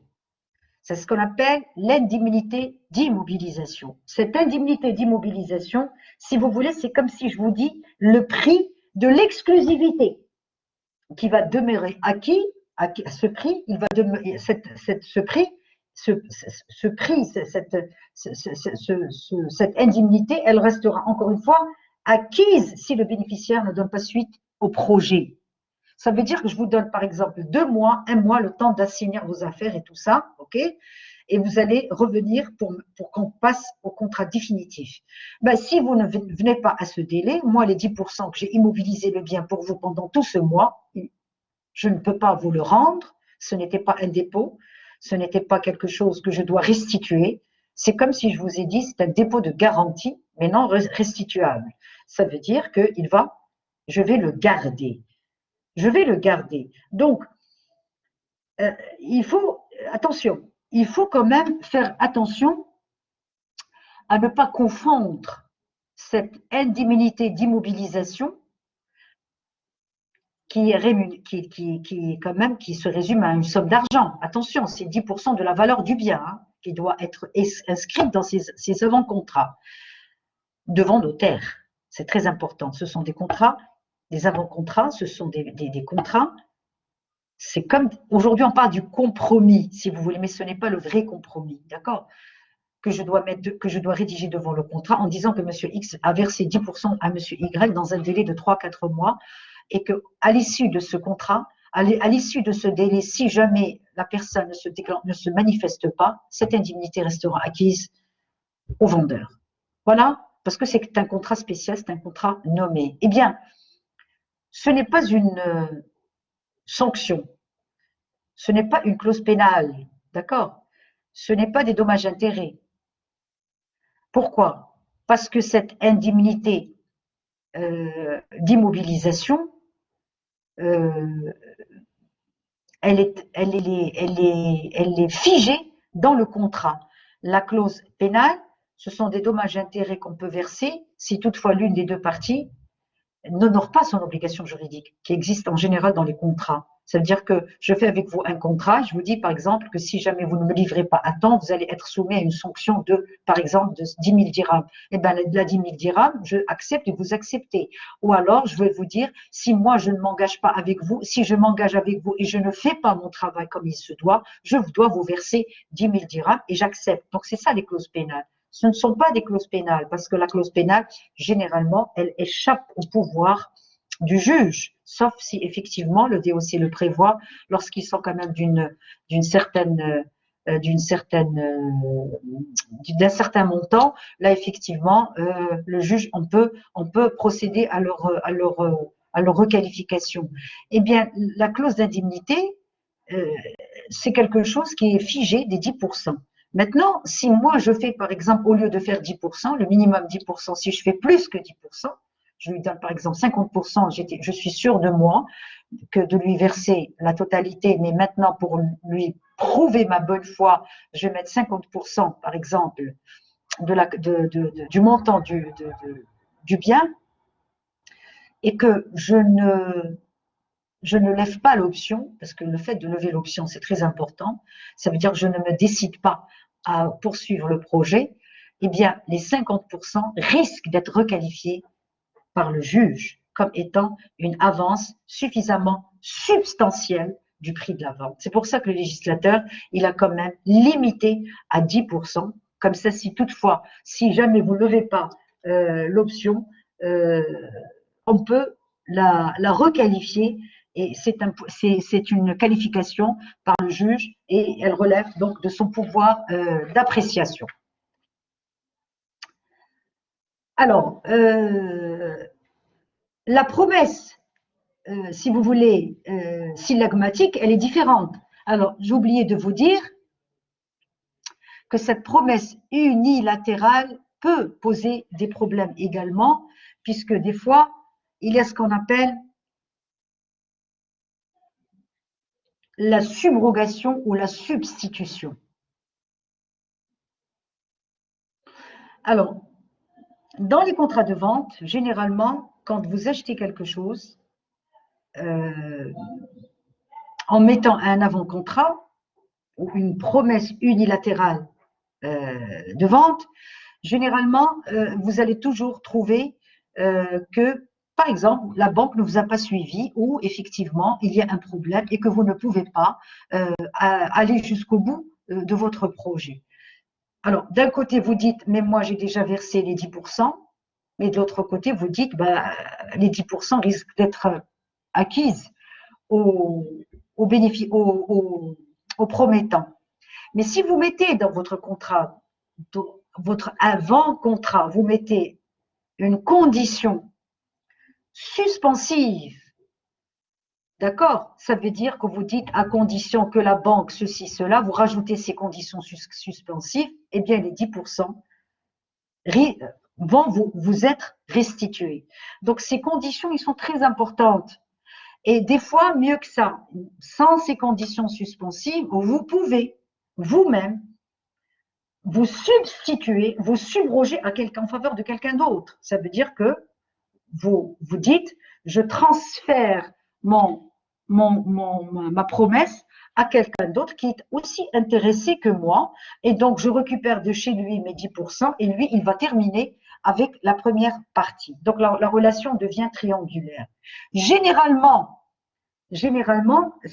C'est ce qu'on appelle l'indemnité d'immobilisation. Cette indemnité d'immobilisation, si vous voulez, c'est comme si je vous dis le prix de l'exclusivité qui va demeurer acquis. Ce prix, il va demeurer, ce prix, cette indemnité, elle restera encore une fois acquise si le bénéficiaire ne donne pas suite au projet. Ça veut dire que je vous donne par exemple 2 mois, 1 mois, le temps d'assigner vos affaires et tout ça, ok? Et vous allez revenir pour qu'on passe au contrat définitif. Ben, si vous ne venez pas à ce délai, moi les 10% que j'ai immobilisé le bien pour vous pendant tout ce mois, je ne peux pas vous le rendre, ce n'était pas un dépôt, ce n'était pas quelque chose que je dois restituer. C'est comme si je vous ai dit, c'est un dépôt de garantie, mais non restituable. Ça veut dire que je vais le garder. Je vais le garder. Donc, attention, il faut quand même faire attention à ne pas confondre cette indemnité d'immobilisation qui se résume à une somme d'argent. Attention, c'est 10% de la valeur du bien hein, qui doit être inscrite dans ces avant-contrats devant notaire. C'est très important. Ce sont des contrats, des avant-contrats, ce sont des contrats. C'est comme, aujourd'hui on parle du compromis, si vous voulez, mais ce n'est pas le vrai compromis, d'accord? Que je dois rédiger devant le contrat en disant que M. X a versé 10% à M. Y dans un délai de 3-4 mois et qu'à l'issue de ce contrat, à l'issue de ce délai, si jamais la personne ne se manifeste pas, cette indemnité restera acquise au vendeur. Voilà, parce que c'est un contrat spécial, c'est un contrat nommé. Eh bien, ce n'est pas une sanction. Ce n'est pas une clause pénale, d'accord? Ce n'est pas des dommages-intérêts. Pourquoi? Parce que cette indemnité d'immobilisation, elle est figée dans le contrat. La clause pénale, ce sont des dommages-intérêts qu'on peut verser si toutefois l'une des deux parties n'honore pas son obligation juridique, qui existe en général dans les contrats. Ça veut dire que je fais avec vous un contrat, je vous dis par exemple que si jamais vous ne me livrez pas à temps, vous allez être soumis à une sanction de, par exemple, de 10 000 dirhams. Eh bien, la 10 000 dirhams, je accepte et vous acceptez. Ou alors, je vais vous dire, si moi je ne m'engage pas avec vous, si je m'engage avec vous et je ne fais pas mon travail comme il se doit, je dois vous verser 10 000 dirhams et j'accepte. Donc, c'est ça les clauses pénales. Ce ne sont pas des clauses pénales parce que la clause pénale, généralement, elle échappe au pouvoir du juge, sauf si effectivement le DOC le prévoit lorsqu'ils sont quand même d'une certaine d'un certain montant. Là, effectivement, le juge, on peut procéder à leur requalification. Eh bien, la clause d'indemnité, c'est quelque chose qui est figé des 10%. Maintenant, si moi je fais par exemple, au lieu de faire 10%, le minimum 10%, si je fais plus que 10%, je lui donne par exemple 50%, je suis sûre de moi que de lui verser la totalité, mais maintenant pour lui prouver ma bonne foi, je vais mettre 50% par exemple du montant du bien et que je ne lève pas l'option, parce que le fait de lever l'option, c'est très important, ça veut dire que je ne me décide pas à poursuivre le projet, eh bien, les 50% risquent d'être requalifiés par le juge comme étant une avance suffisamment substantielle du prix de la vente. C'est pour ça que le législateur, il a quand même limité à 10%. Comme ça, si toutefois, si jamais vous ne levez pas l'option, on peut la requalifier et c'est une qualification par le juge et elle relève donc de son pouvoir d'appréciation. Alors, la promesse, si vous voulez, sylagmatique, elle est différente. Alors, j'ai oublié de vous dire que cette promesse unilatérale peut poser des problèmes également, puisque des fois, il y a ce qu'on appelle la subrogation ou la substitution. Alors, dans les contrats de vente, généralement, quand vous achetez quelque chose, en mettant un avant-contrat ou une promesse unilatérale de vente, généralement, vous allez toujours trouver que, par exemple, la banque ne vous a pas suivi ou effectivement, il y a un problème et que vous ne pouvez pas aller jusqu'au bout de votre projet. Alors, d'un côté, vous dites, mais moi, j'ai déjà versé les 10%, mais de l'autre côté, vous dites, bah, les 10% risquent d'être acquises aux promettants. Mais si vous mettez dans votre contrat, votre avant-contrat, vous mettez une condition suspensive, d'accord? Ça veut dire que vous dites à condition que la banque, ceci, cela, vous rajoutez ces conditions suspensives, eh bien les 10% vont vous être restitués. Donc ces conditions, ils sont très importantes. Et des fois, mieux que ça, sans ces conditions suspensives, vous pouvez vous-même vous substituer, vous subroger à quelqu'un en faveur de quelqu'un d'autre. Ça veut dire que vous dites, je transfère ma promesse à quelqu'un d'autre qui est aussi intéressé que moi, et donc je récupère de chez lui mes 10%, et lui, il va terminer avec la première partie. Donc la relation devient triangulaire. Généralement,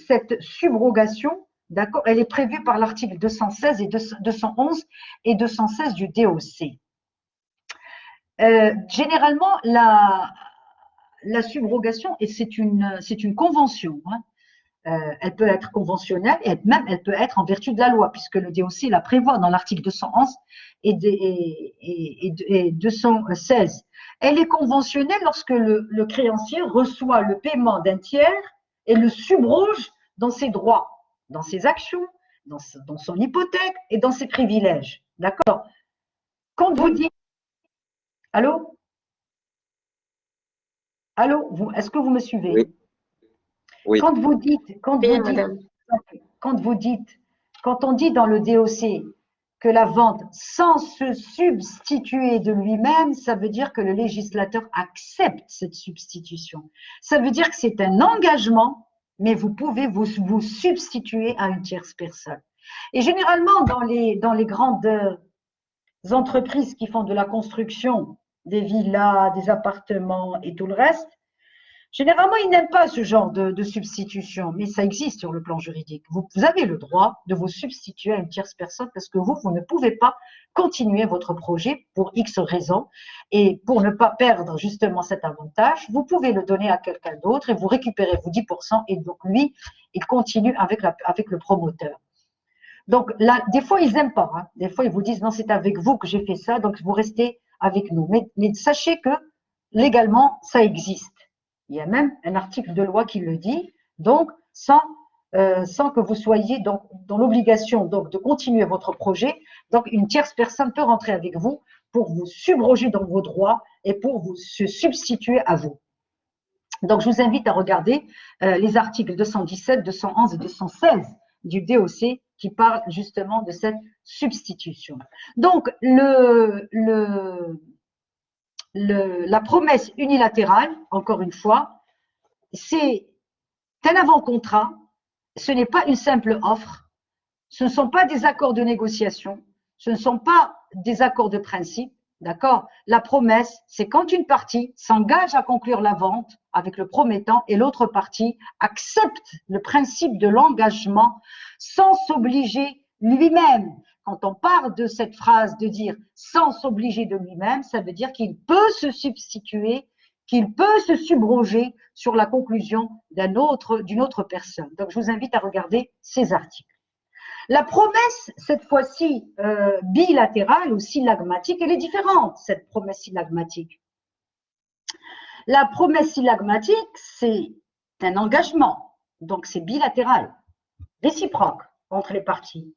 cette subrogation, d'accord, elle est prévue par l'article 216 et 211 et 216 du DOC. Généralement, la subrogation, et c'est une convention, hein, elle peut être conventionnelle et même elle peut être en vertu de la loi, puisque le DOC la prévoit dans l'article 211 et 216. Elle est conventionnelle lorsque le créancier reçoit le paiement d'un tiers et le subroge dans ses droits, dans ses actions, dans son hypothèque et dans ses privilèges. D'accord? Quand vous dites… Allô? Allô? Est-ce que vous me suivez? Oui. Oui. Quand on dit dans le DOC que la vente sans se substituer de lui-même, ça veut dire que le législateur accepte cette substitution. Ça veut dire que c'est un engagement mais vous pouvez vous substituer à une tierce personne. Et généralement, dans les grandes entreprises qui font de la construction, des villas, des appartements et tout le reste, généralement, ils n'aiment pas ce genre de substitution, mais ça existe sur le plan juridique. Vous avez le droit de vous substituer à une tierce personne parce que vous ne pouvez pas continuer votre projet pour X raisons. Et pour ne pas perdre justement cet avantage, vous pouvez le donner à quelqu'un d'autre et vous récupérez vos 10% et donc lui, il continue avec le promoteur. Donc là, des fois, ils n'aiment pas. Hein. Des fois, ils vous disent, non, c'est avec vous que j'ai fait ça, donc vous restez avec nous. Mais sachez que légalement, ça existe. Il y a même un article de loi qui le dit, donc sans que vous soyez dans l'obligation de continuer votre projet. Donc, une tierce personne peut rentrer avec vous pour vous subroger dans vos droits et pour vous se substituer à vous. Donc, je vous invite à regarder les articles 217, 211 et 216 du DOC qui parlent justement de cette substitution. Donc, la promesse unilatérale, encore une fois, c'est un avant-contrat, ce n'est pas une simple offre, ce ne sont pas des accords de négociation, ce ne sont pas des accords de principe, d'accord? La promesse, c'est quand une partie s'engage à conclure la vente avec le promettant et l'autre partie accepte le principe de l'engagement sans s'obliger lui-même. Quand on parle de cette phrase de dire sans s'obliger de lui-même, ça veut dire qu'il peut se substituer, qu'il peut se subroger sur la conclusion d'une autre personne. Donc, je vous invite à regarder ces articles. La promesse, cette fois-ci bilatérale ou sylagmatique, elle est différente, cette promesse sylagmatique. La promesse sylagmatique, c'est un engagement, donc c'est bilatéral, réciproque entre les parties.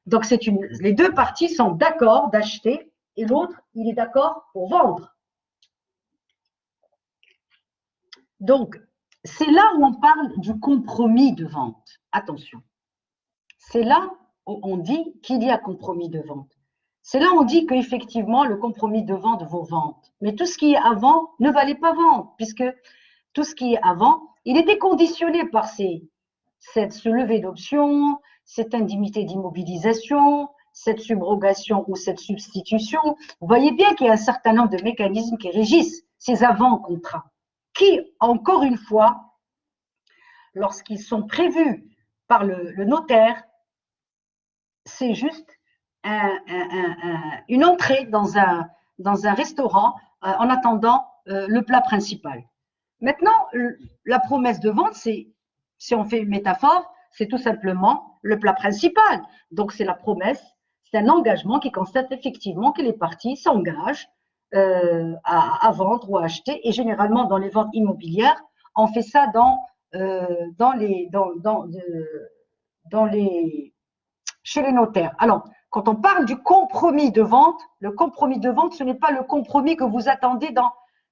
Donc, les deux parties sont d'accord d'acheter et l'autre, il est d'accord pour vendre. Donc, c'est là où on parle du compromis de vente. Attention. C'est là où on dit qu'il y a compromis de vente. C'est là où on dit qu'effectivement, le compromis de vente vaut vente. Mais tout ce qui est avant ne valait pas vente, puisque tout ce qui est avant, il était conditionné par ce lever d'option, cette indemnité d'immobilisation, cette subrogation ou cette substitution. Vous voyez bien qu'il y a un certain nombre de mécanismes qui régissent ces avant-contrats, qui, encore une fois, lorsqu'ils sont prévus par le notaire, c'est juste une entrée dans un restaurant en attendant le plat principal. Maintenant, la promesse de vente, si on fait une métaphore, c'est tout simplement le plat principal. Donc, c'est la promesse, c'est un engagement qui constate effectivement que les parties s'engagent à vendre ou à acheter. Et généralement, dans les ventes immobilières, on fait ça chez les notaires. Alors, quand on parle du compromis de vente, le compromis de vente, ce n'est pas le compromis que vous attendez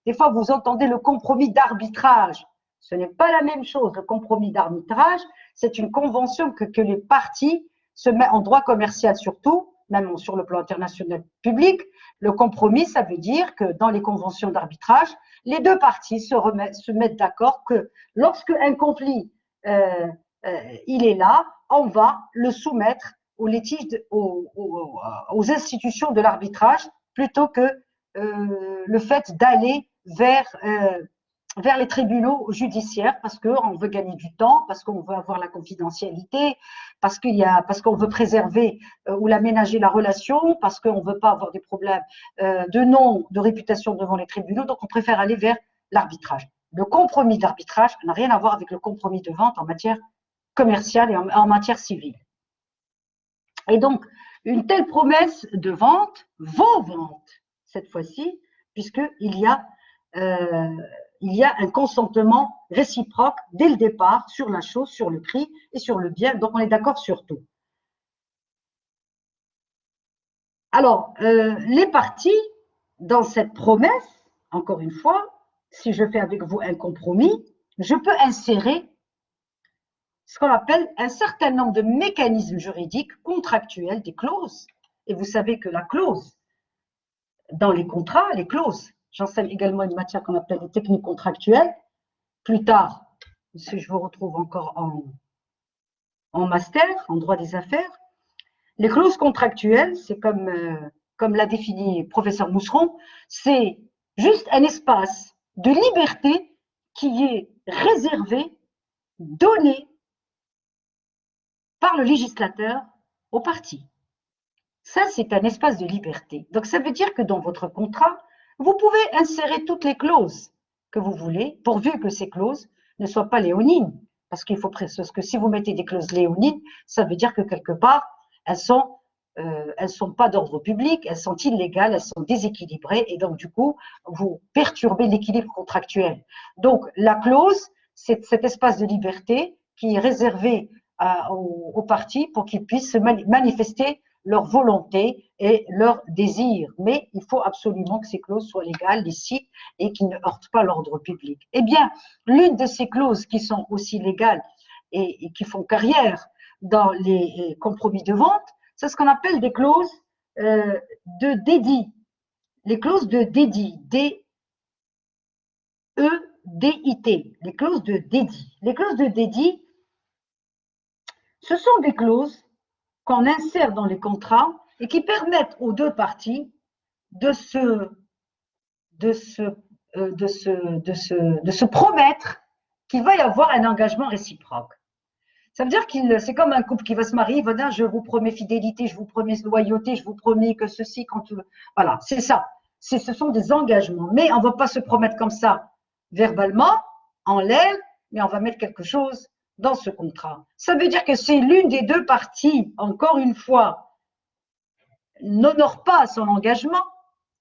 des fois, vous entendez le compromis d'arbitrage. Ce n'est pas la même chose. Le compromis d'arbitrage, c'est une convention que les parties se mettent en droit commercial surtout, même sur le plan international public. Le compromis, ça veut dire que dans les conventions d'arbitrage, les deux parties se mettent d'accord que lorsque un conflit il est là, on va le soumettre aux litiges, aux institutions de l'arbitrage plutôt que le fait d'aller vers les tribunaux judiciaires parce qu'on veut gagner du temps, parce qu'on veut avoir la confidentialité, parce qu'on veut préserver ou l'aménager la relation, parce qu'on ne veut pas avoir des problèmes de nom, de réputation devant les tribunaux, donc on préfère aller vers l'arbitrage. Le compromis d'arbitrage n'a rien à voir avec le compromis de vente en matière commerciale et en matière civile. Et donc, une telle promesse de vente vaut vente cette fois-ci, puisqu'il y a un consentement réciproque dès le départ sur la chose, sur le prix et sur le bien. Donc, on est d'accord sur tout. Alors, les parties, dans cette promesse, encore une fois, si je fais avec vous un compromis, je peux insérer ce qu'on appelle un certain nombre de mécanismes juridiques contractuels, des clauses. Et vous savez que la clause, dans les contrats, les clauses, j'enseigne également une matière qu'on appelle les techniques contractuelles. Plus tard, si je vous retrouve encore en master, en droit des affaires, les clauses contractuelles, c'est comme l'a défini le professeur Mousseron, c'est juste un espace de liberté qui est réservé, donné par le législateur aux parties. Ça, c'est un espace de liberté. Donc, ça veut dire que dans votre contrat, vous pouvez insérer toutes les clauses que vous voulez, pourvu que ces clauses ne soient pas léonines. Parce qu'il faut préciser que si vous mettez des clauses léonines, ça veut dire que quelque part, elles sont pas d'ordre public, elles sont illégales, elles sont déséquilibrées et donc du coup, vous perturbez l'équilibre contractuel. Donc, la clause, c'est cet espace de liberté qui est réservé aux parties pour qu'ils puissent se manifester leur volonté et leur désir. Mais il faut absolument que ces clauses soient légales, licites et qui ne heurtent pas l'ordre public. Eh bien, l'une de ces clauses qui sont aussi légales et qui font carrière dans les compromis de vente, c'est ce qu'on appelle des clauses de dédit. Les clauses de dédit, D-E-D-I-T, les clauses de dédit. Les clauses de dédit, ce sont des clauses qu'on insère dans les contrats et qui permettent aux deux parties de se promettre qu'il va y avoir un engagement réciproque. Ça veut dire que c'est comme un couple qui va se marier, il va dire je vous promets fidélité, je vous promets loyauté, je vous promets que ceci, quand tu veux. Voilà, c'est ça. Ce sont des engagements. Mais on ne va pas se promettre comme ça verbalement, en l'air, mais on va mettre quelque chose dans ce contrat. Ça veut dire que c'est l'une des deux parties, encore une fois, n'honore pas son engagement,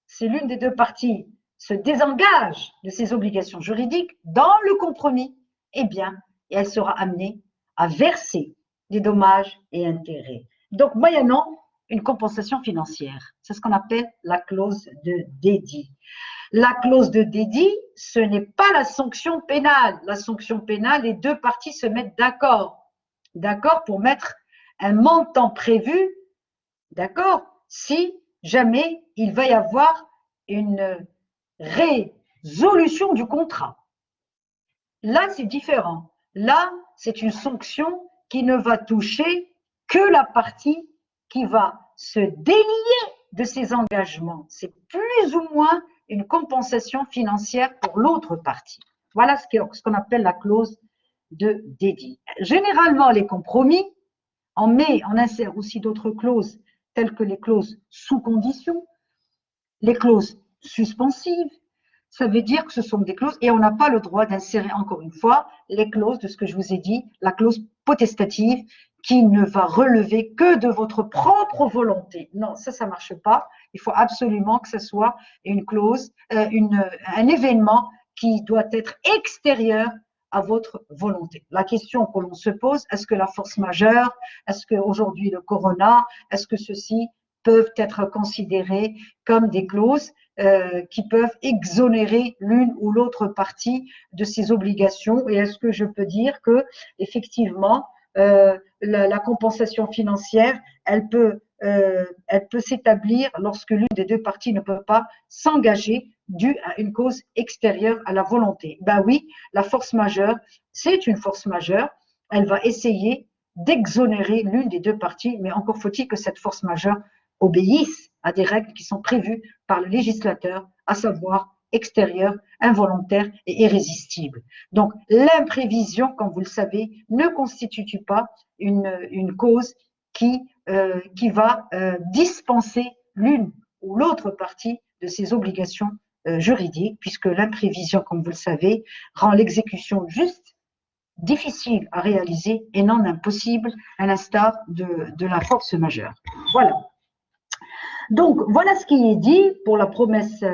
c'est l'une des deux parties se désengage de ses obligations juridiques dans le compromis, eh bien, elle sera amenée à verser des dommages et intérêts. Donc, moyennant une compensation financière. C'est ce qu'on appelle la clause de dédit. La clause de dédit, ce n'est pas la sanction pénale. La sanction pénale, les deux parties se mettent d'accord pour mettre un montant prévu, d'accord, si jamais il va y avoir une résolution du contrat. Là, c'est différent. Là, c'est une sanction qui ne va toucher que la partie qui va se délier de ses engagements. C'est plus ou moins une compensation financière pour l'autre partie. Voilà ce qu'on appelle la clause de dédit. Généralement, les compromis, on insère aussi d'autres clauses, telles que les clauses sous condition, les clauses suspensives. Ça veut dire que ce sont des clauses, et on n'a pas le droit d'insérer, encore une fois, les clauses de ce que je vous ai dit, la clause potestative, qui ne va relever que de votre propre volonté. Non, ça ne marche pas. Il faut absolument que ce soit une clause, un événement qui doit être extérieur à votre volonté. La question que l'on se pose, est-ce que la force majeure, est-ce qu'aujourd'hui le corona, est-ce que ceci peuvent être considérés comme des clauses qui peuvent exonérer l'une ou l'autre partie de ses obligations. Et est-ce que je peux dire que effectivement la compensation financière, elle peut s'établir lorsque l'une des deux parties ne peut pas s'engager dû à une cause extérieure à la volonté. Ben oui, la force majeure, c'est une force majeure. Elle va essayer d'exonérer l'une des deux parties, mais encore faut-il que cette force majeure obéissent à des règles qui sont prévues par le législateur, à savoir extérieure, involontaire et irrésistible. Donc, l'imprévision, comme vous le savez, ne constitue pas une cause qui va dispenser l'une ou l'autre partie de ses obligations juridiques, puisque l'imprévision, comme vous le savez, rend l'exécution juste, difficile à réaliser et non impossible, à l'instar de la force majeure. Voilà. Donc, voilà ce qui est dit pour la promesse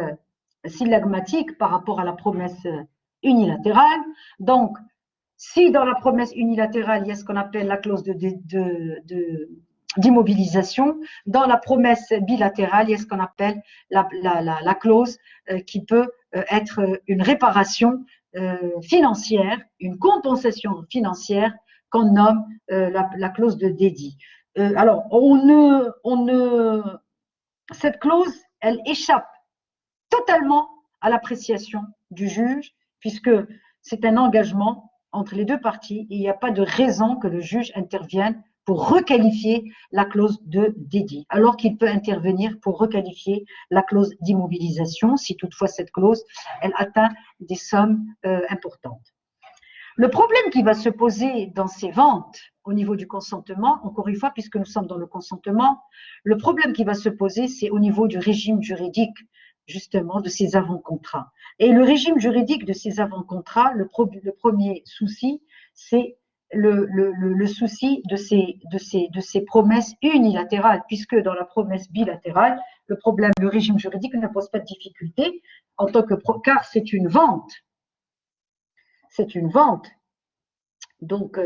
sylagmatique par rapport à la promesse unilatérale. Donc, si dans la promesse unilatérale, il y a ce qu'on appelle la clause d'immobilisation, dans la promesse bilatérale, il y a ce qu'on appelle la clause qui peut être une réparation financière, une compensation financière qu'on nomme la clause de dédit. Alors, cette clause, elle échappe totalement à l'appréciation du juge, puisque c'est un engagement entre les deux parties et il n'y a pas de raison que le juge intervienne pour requalifier la clause de dédit, alors qu'il peut intervenir pour requalifier la clause d'immobilisation si toutefois cette clause, elle atteint des sommes importantes. Le problème qui va se poser dans ces ventes au niveau du consentement, encore une fois, puisque nous sommes dans le consentement, le problème qui va se poser, c'est au niveau du régime juridique, justement, de ces avant-contrats. Et le régime juridique de ces avant-contrats, le premier souci, c'est le souci de ces promesses unilatérales, puisque dans la promesse bilatérale, le régime juridique ne pose pas de difficulté en tant que car c'est une vente. C'est une vente. Donc,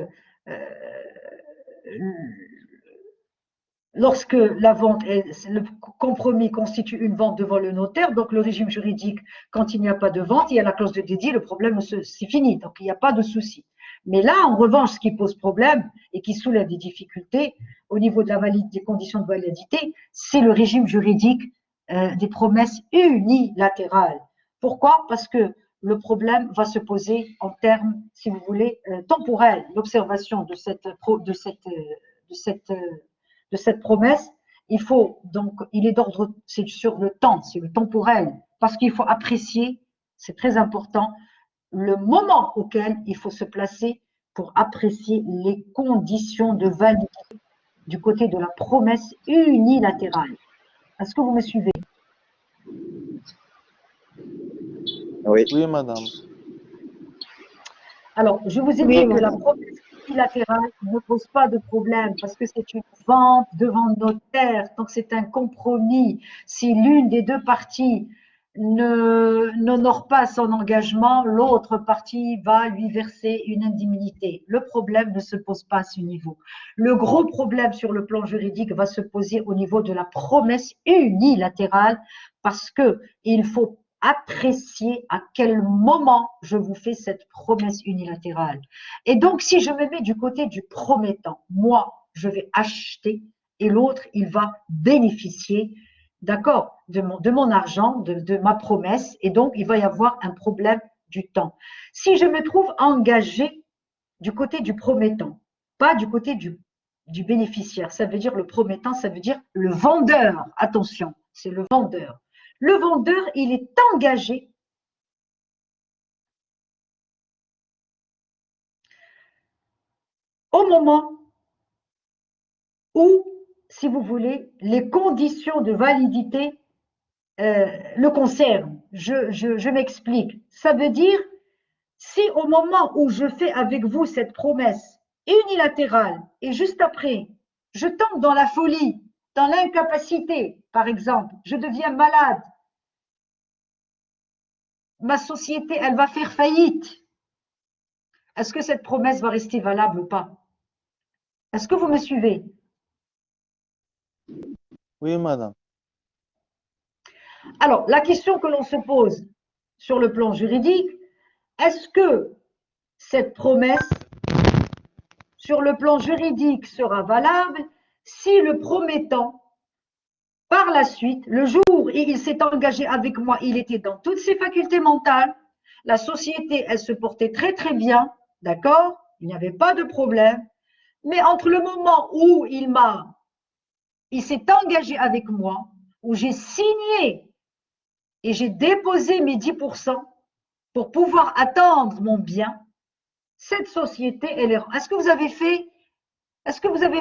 lorsque la vente, le compromis constitue une vente devant le notaire, donc le régime juridique, quand il n'y a pas de vente, il y a la clause de dédit, le problème c'est fini, donc il n'y a pas de souci. Mais là, en revanche, ce qui pose problème et qui soulève des difficultés au niveau de des conditions de validité, c'est le régime juridique des promesses unilatérales. Pourquoi? Parce que le problème va se poser en termes, si vous voulez, temporels. L'observation de cette promesse, il est d'ordre, c'est sur le temps, c'est le temporel, parce qu'il faut apprécier, c'est très important, le moment auquel il faut se placer pour apprécier les conditions de validité du côté de la promesse unilatérale. Est-ce que vous me suivez? Oui. Oui, madame. Alors, je vous ai dit que la promesse unilatérale ne pose pas de problème parce que c'est une vente devant le notaire, donc c'est un compromis. Si l'une des deux parties n'honore pas son engagement, l'autre partie va lui verser une indemnité. Le problème ne se pose pas à ce niveau. Le gros problème sur le plan juridique va se poser au niveau de la promesse unilatérale parce qu'il faut apprécier à quel moment je vous fais cette promesse unilatérale. Et donc, si je me mets du côté du promettant, moi, je vais acheter et l'autre, il va bénéficier, d'accord, de mon argent, de ma promesse, et donc, il va y avoir un problème du temps. Si je me trouve engagé du côté du promettant, pas du côté du bénéficiaire, ça veut dire le promettant, ça veut dire le vendeur, attention, c'est le vendeur. Le vendeur, il est engagé au moment où, si vous voulez, les conditions de validité le concernent. Je m'explique. Ça veut dire, si au moment où je fais avec vous cette promesse unilatérale et juste après, je tombe dans la folie, dans l'incapacité, par exemple, je deviens malade, ma société, elle va faire faillite. Est-ce que cette promesse va rester valable ou pas? Est-ce que vous me suivez? Oui, madame. Alors, la question que l'on se pose sur le plan juridique, est-ce que cette promesse, sur le plan juridique, sera valable si le promettant, par la suite, le jour où il s'est engagé avec moi, il était dans toutes ses facultés mentales, la société, elle se portait très très bien, d'accord? Il n'y avait pas de problème. Mais entre le moment où il s'est engagé avec moi, où j'ai signé et j'ai déposé mes 10% pour pouvoir attendre mon bien, cette société, elle est… Est-ce que vous avez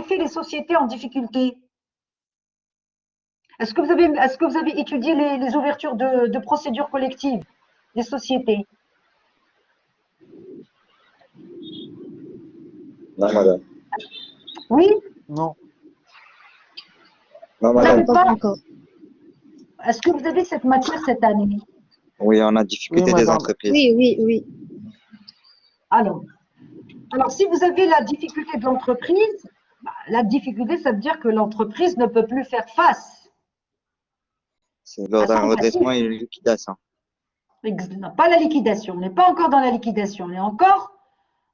fait les sociétés en difficulté? Est-ce que vous avez étudié les ouvertures de procédures collectives des sociétés? Non, madame. Oui? Non. Non, Vous n'avez madame. pas? Est-ce que vous avez cette matière cette année? Oui, on a difficulté Oui, des madame. entreprises. Oui. Alors, si vous avez la difficulté de l'entreprise, la difficulté, ça veut dire que l'entreprise ne peut plus faire face. C'est lors d'un redressement et une liquidation. Non, pas la liquidation. On n'est pas encore dans la liquidation. On est encore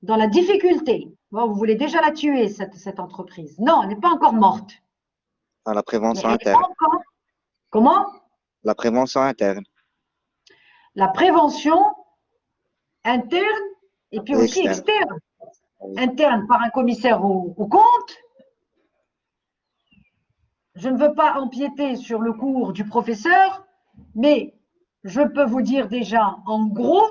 dans la difficulté. Bon, vous voulez déjà la tuer, cette entreprise. Non, elle n'est pas encore morte. À la prévention Mais elle n'est interne. pas encore… Comment? La prévention interne. La prévention interne Et puis aussi Externe. externe. Interne par un commissaire au compte. Je ne veux pas empiéter sur le cours du professeur, mais je peux vous dire déjà en gros,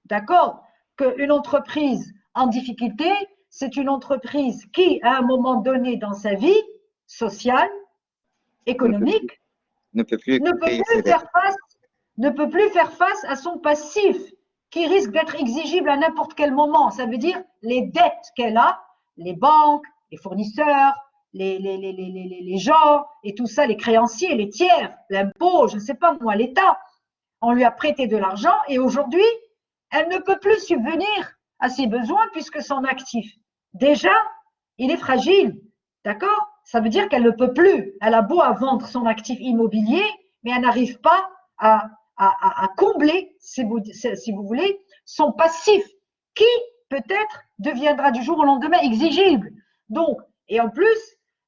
d'accord, qu'une entreprise en difficulté, c'est une entreprise qui, à un moment donné dans sa vie sociale, économique, ne peut plus ne peut payer plus ses dettes. faire face à son passif qui risque d'être exigible à n'importe quel moment. Ça veut dire les dettes qu'elle a, les banques, les fournisseurs, les gens et tout ça, les créanciers, les tiers, l'impôt, je ne sais pas moi, l'État. On lui a prêté de l'argent et aujourd'hui, elle ne peut plus subvenir à ses besoins puisque son actif, déjà, il est fragile. D'accord? Ça veut dire qu'elle ne peut plus. Elle a beau à vendre son actif immobilier, mais elle n'arrive pas à combler, si vous voulez, son passif, qui peut-être deviendra du jour au lendemain exigible. Donc, et en plus,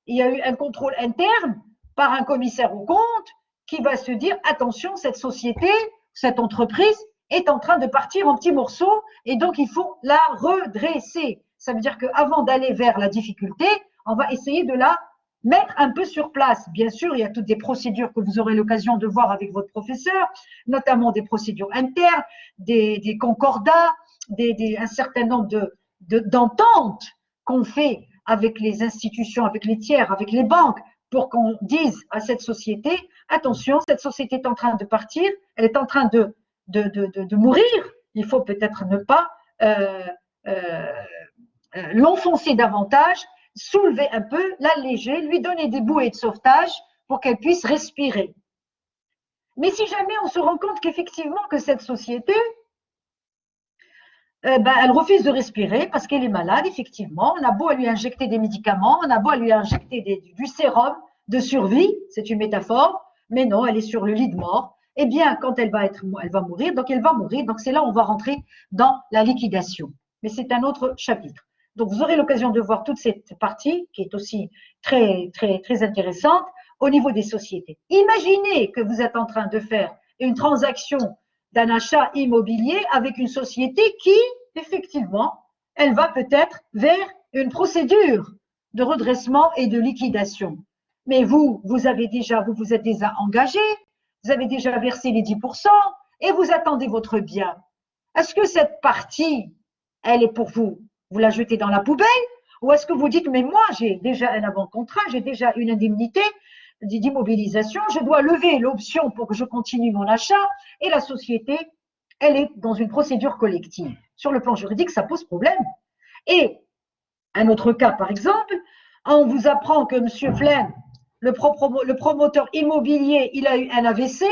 il y a eu un contrôle interne par un commissaire aux comptes qui va se dire, attention, cette société, cette entreprise est en train de partir en petits morceaux et donc il faut la redresser. Ça veut dire qu'avant d'aller vers la difficulté, on va essayer de la mettre un peu sur place. Bien sûr, il y a toutes des procédures que vous aurez l'occasion de voir avec votre professeur, notamment des procédures internes, des concordats, un certain nombre d'ententes qu'on fait avec les institutions, avec les tiers, avec les banques, pour qu'on dise à cette société, attention, cette société est en train de partir, elle est en train de mourir, il faut peut-être ne pas l'enfoncer davantage, soulever un peu, l'alléger, lui donner des bouées de sauvetage pour qu'elle puisse respirer. Mais si jamais on se rend compte qu'effectivement que cette société, elle refuse de respirer parce qu'elle est malade, effectivement, on a beau à lui injecter des médicaments, on a beau à lui injecter du sérum de survie, c'est une métaphore, mais non, elle est sur le lit de mort. Eh bien, quand elle va mourir, donc c'est là où on va rentrer dans la liquidation. Mais c'est un autre chapitre. Donc, vous aurez l'occasion de voir toute cette partie qui est aussi très, très, très intéressante au niveau des sociétés. Imaginez que vous êtes en train de faire une transaction d'un achat immobilier avec une société qui, effectivement, elle va peut-être vers une procédure de redressement et de liquidation. Mais vous vous êtes déjà engagé, vous avez déjà versé les 10% et vous attendez votre bien. Est-ce que cette partie, elle est pour vous? Vous la jetez dans la poubelle? Ou est-ce que vous dites, mais moi, j'ai déjà un avant-contrat, j'ai déjà une indemnité d'immobilisation, je dois lever l'option pour que je continue mon achat et la société, elle est dans une procédure collective. Sur le plan juridique, ça pose problème. Et un autre cas, par exemple, on vous apprend que M. Flynn, le promoteur immobilier, il a eu un AVC,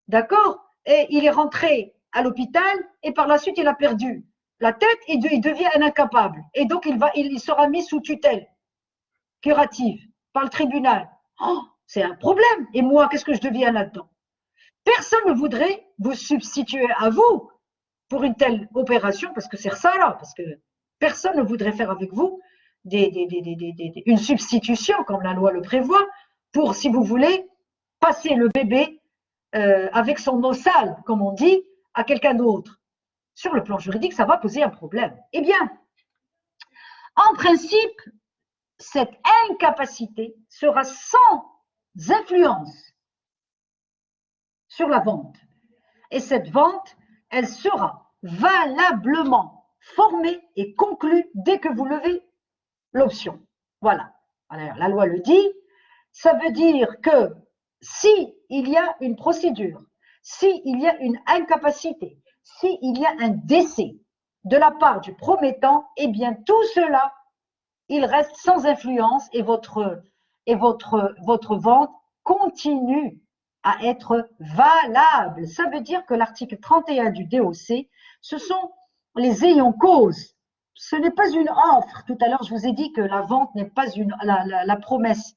d'accord, et il est rentré à l'hôpital et par la suite, il a perdu la tête et il devient un incapable. Et donc, il sera mis sous tutelle curative par le tribunal. Oh, c'est un problème. Et moi, qu'est-ce que je deviens là-dedans? Personne ne voudrait vous substituer à vous pour une telle opération, parce que c'est ça là, parce que personne ne voudrait faire avec vous une substitution, comme la loi le prévoit, pour, si vous voulez, passer le bébé avec son eau sale, comme on dit, à quelqu'un d'autre. Sur le plan juridique, ça va poser un problème. Eh bien, en principe, cette incapacité sera sans influence sur la vente. Et cette vente, elle sera valablement formée et conclue dès que vous levez l'option. Voilà. Alors, la loi le dit. Ça veut dire que s'il y a une procédure, s'il y a une incapacité, s'il y a un décès de la part du promettant, eh bien tout cela, il reste sans influence et votre vente continue à être valable. Ça veut dire que l'article 31 du DOC, ce sont les ayants cause. Ce n'est pas une offre. Tout à l'heure, je vous ai dit que la vente n'est pas la promesse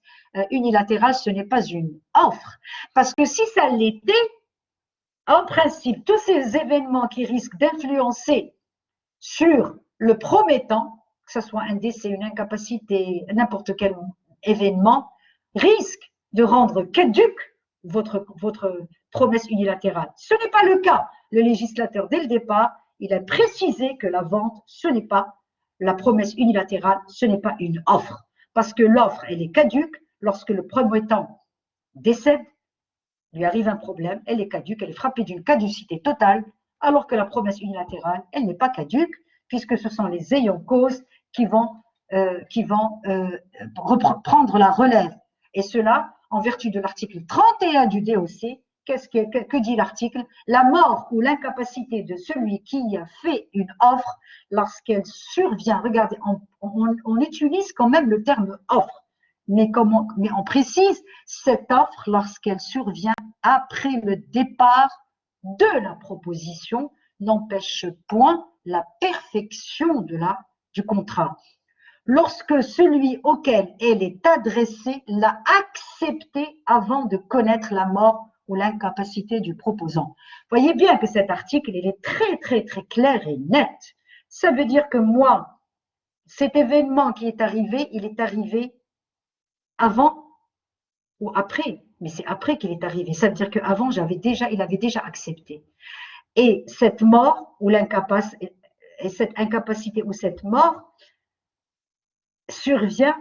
unilatérale, ce n'est pas une offre. Parce que si ça l'était, en principe, tous ces événements qui risquent d'influencer sur le promettant, que ce soit un décès, une incapacité, n'importe quel événement, risquent de rendre caduque votre promesse unilatérale. Ce n'est pas le cas. Le législateur, dès le départ, il est précisé que la vente, ce n'est pas la promesse unilatérale, ce n'est pas une offre. Parce que l'offre, elle est caduque lorsque le promettant décède, lui arrive un problème, elle est caduque, elle est frappée d'une caducité totale, alors que la promesse unilatérale, elle n'est pas caduque, puisque ce sont les ayants cause qui vont prendre la relève. Et cela, en vertu de l'article 31 du DOC, que dit l'article? La mort ou l'incapacité de celui qui a fait une offre lorsqu'elle survient. Regardez, on utilise quand même le terme offre, mais on précise cette offre lorsqu'elle survient après le départ de la proposition n'empêche point la perfection du contrat. Lorsque celui auquel elle est adressée l'a accepté avant de connaître la mort ou l'incapacité du proposant. Voyez bien que cet article, il est très, très, très clair et net. Ça veut dire que moi, cet événement qui est arrivé, il est arrivé avant ou après, mais c'est après qu'il est arrivé. Ça veut dire qu'avant, il avait déjà accepté. Et cette mort ou cette incapacité ou cette mort survient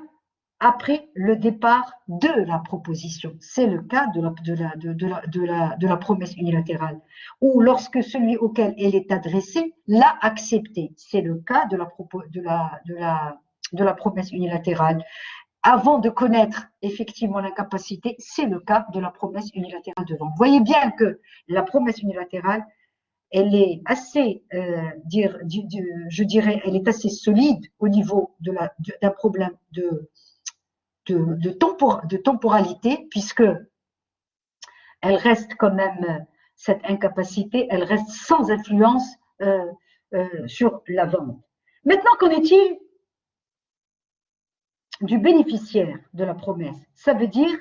après le départ de la proposition. C'est le cas de la promesse unilatérale. Ou lorsque celui auquel elle est adressée l'a accepté. C'est le cas de la promesse unilatérale. Avant de connaître effectivement l'incapacité, c'est le cas de la promesse unilatérale de vente. Vous voyez bien que la promesse unilatérale, elle est assez, je dirais, elle est assez solide au niveau d'un problème de temporalité, puisque elle reste quand même, cette incapacité, elle reste sans influence sur la vente. Maintenant, qu'en est-il du bénéficiaire de la promesse? Ça veut dire,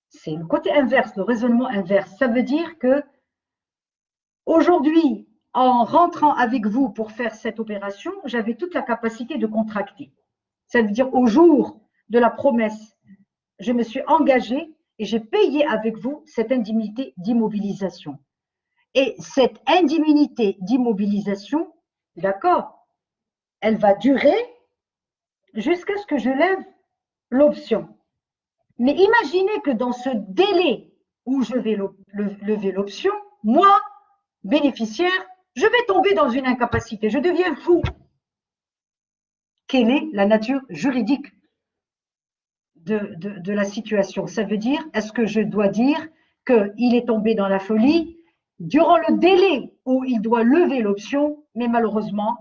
c'est le côté inverse, le raisonnement inverse. Ça veut dire que aujourd'hui, en rentrant avec vous pour faire cette opération, j'avais toute la capacité de contracter. Ça veut dire au jour de la promesse, je me suis engagée et j'ai payé avec vous cette indemnité d'immobilisation. Et cette indemnité d'immobilisation, d'accord, elle va durer jusqu'à ce que je lève l'option. Mais imaginez que dans ce délai où je vais lever l'option, moi, bénéficiaire, je vais tomber dans une incapacité, je deviens fou. Quelle est la nature juridique de la situation? Ça veut dire, est-ce que je dois dire qu'il est tombé dans la folie durant le délai où il doit lever l'option, mais malheureusement,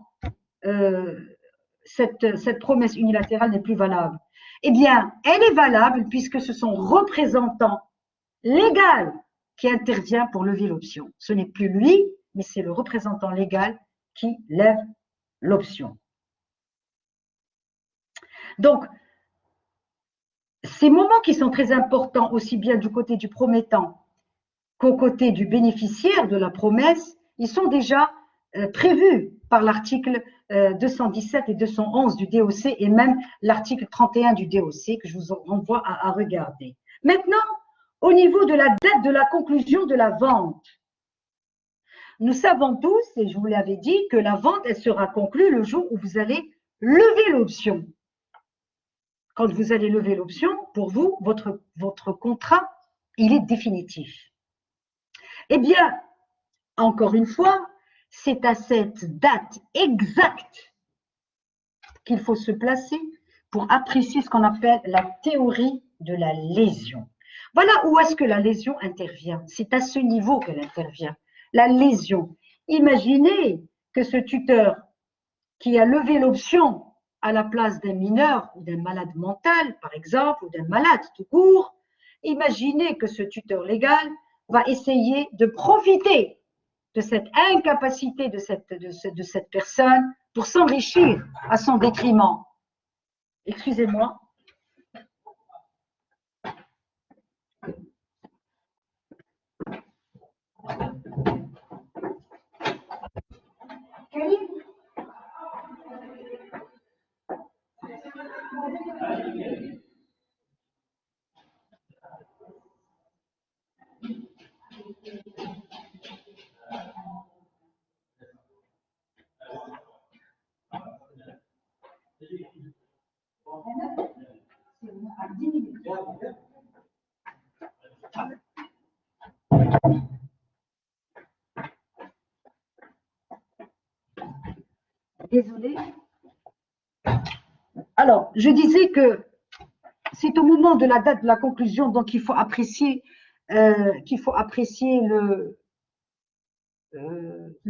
cette promesse unilatérale n'est plus valable? Eh bien, elle est valable puisque ce sont représentants légal qui intervient pour lever l'option. Ce n'est plus lui, mais c'est le représentant légal qui lève l'option. Donc, ces moments qui sont très importants aussi bien du côté du promettant qu'au côté du bénéficiaire de la promesse, ils sont déjà prévus par l'article 217 et 211 du DOC et même l'article 31 du DOC que je vous renvoie à regarder. Maintenant, au niveau de la date de la conclusion de la vente, nous savons tous, et je vous l'avais dit, que la vente, elle sera conclue le jour où vous allez lever l'option. Quand vous allez lever l'option, pour vous, votre contrat, il est définitif. Eh bien, encore une fois, c'est à cette date exacte qu'il faut se placer pour apprécier ce qu'on appelle la théorie de la lésion. Voilà où est-ce que la lésion intervient. C'est à ce niveau qu'elle intervient. La lésion. Imaginez que ce tuteur qui a levé l'option à la place d'un mineur ou d'un malade mental, par exemple, ou d'un malade tout court, imaginez que ce tuteur légal va essayer de profiter de cette incapacité de cette personne pour s'enrichir à son détriment. Excusez-moi. Désolée. Alors, je disais que c'est au moment de la date de la conclusion, donc il faut apprécier le